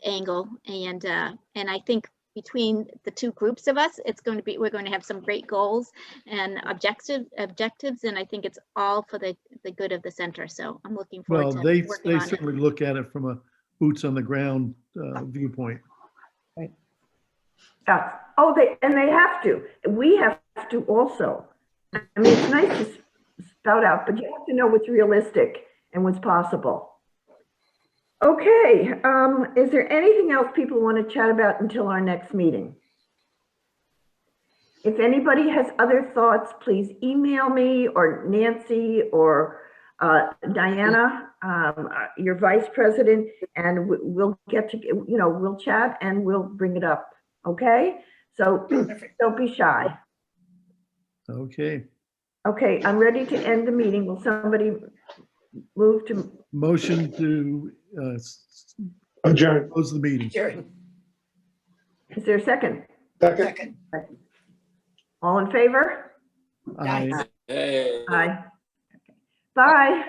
S2: angle. And I think between the two groups of us, we're going to have some great goals and objectives, and I think it's all for the good of the center. So I'm looking forward to
S10: they
S2: working on it.
S10: certainly look at it from a boots on the ground viewpoint.
S3: Yeah. Oh, they have to. We have to also. I mean, it's nice to spout out, but you have to know what's realistic and what's possible. Okay. Is there anything else people want to chat about until our next meeting? If anybody has other thoughts, please email me or Nancy or Diana, your vice president, and we'll get to, we'll chat and we'll bring it up. Okay? So don't be shy.
S10: Okay.
S3: Okay, I'm ready to end the meeting. Will somebody move to,
S10: Motion to
S11: Adjourn.
S10: close the meeting.
S12: Sharon,
S3: is there a second?
S11: Second.
S12: second.
S3: All in favor?
S10: Aye.
S5: Hey.
S3: Aye. Bye.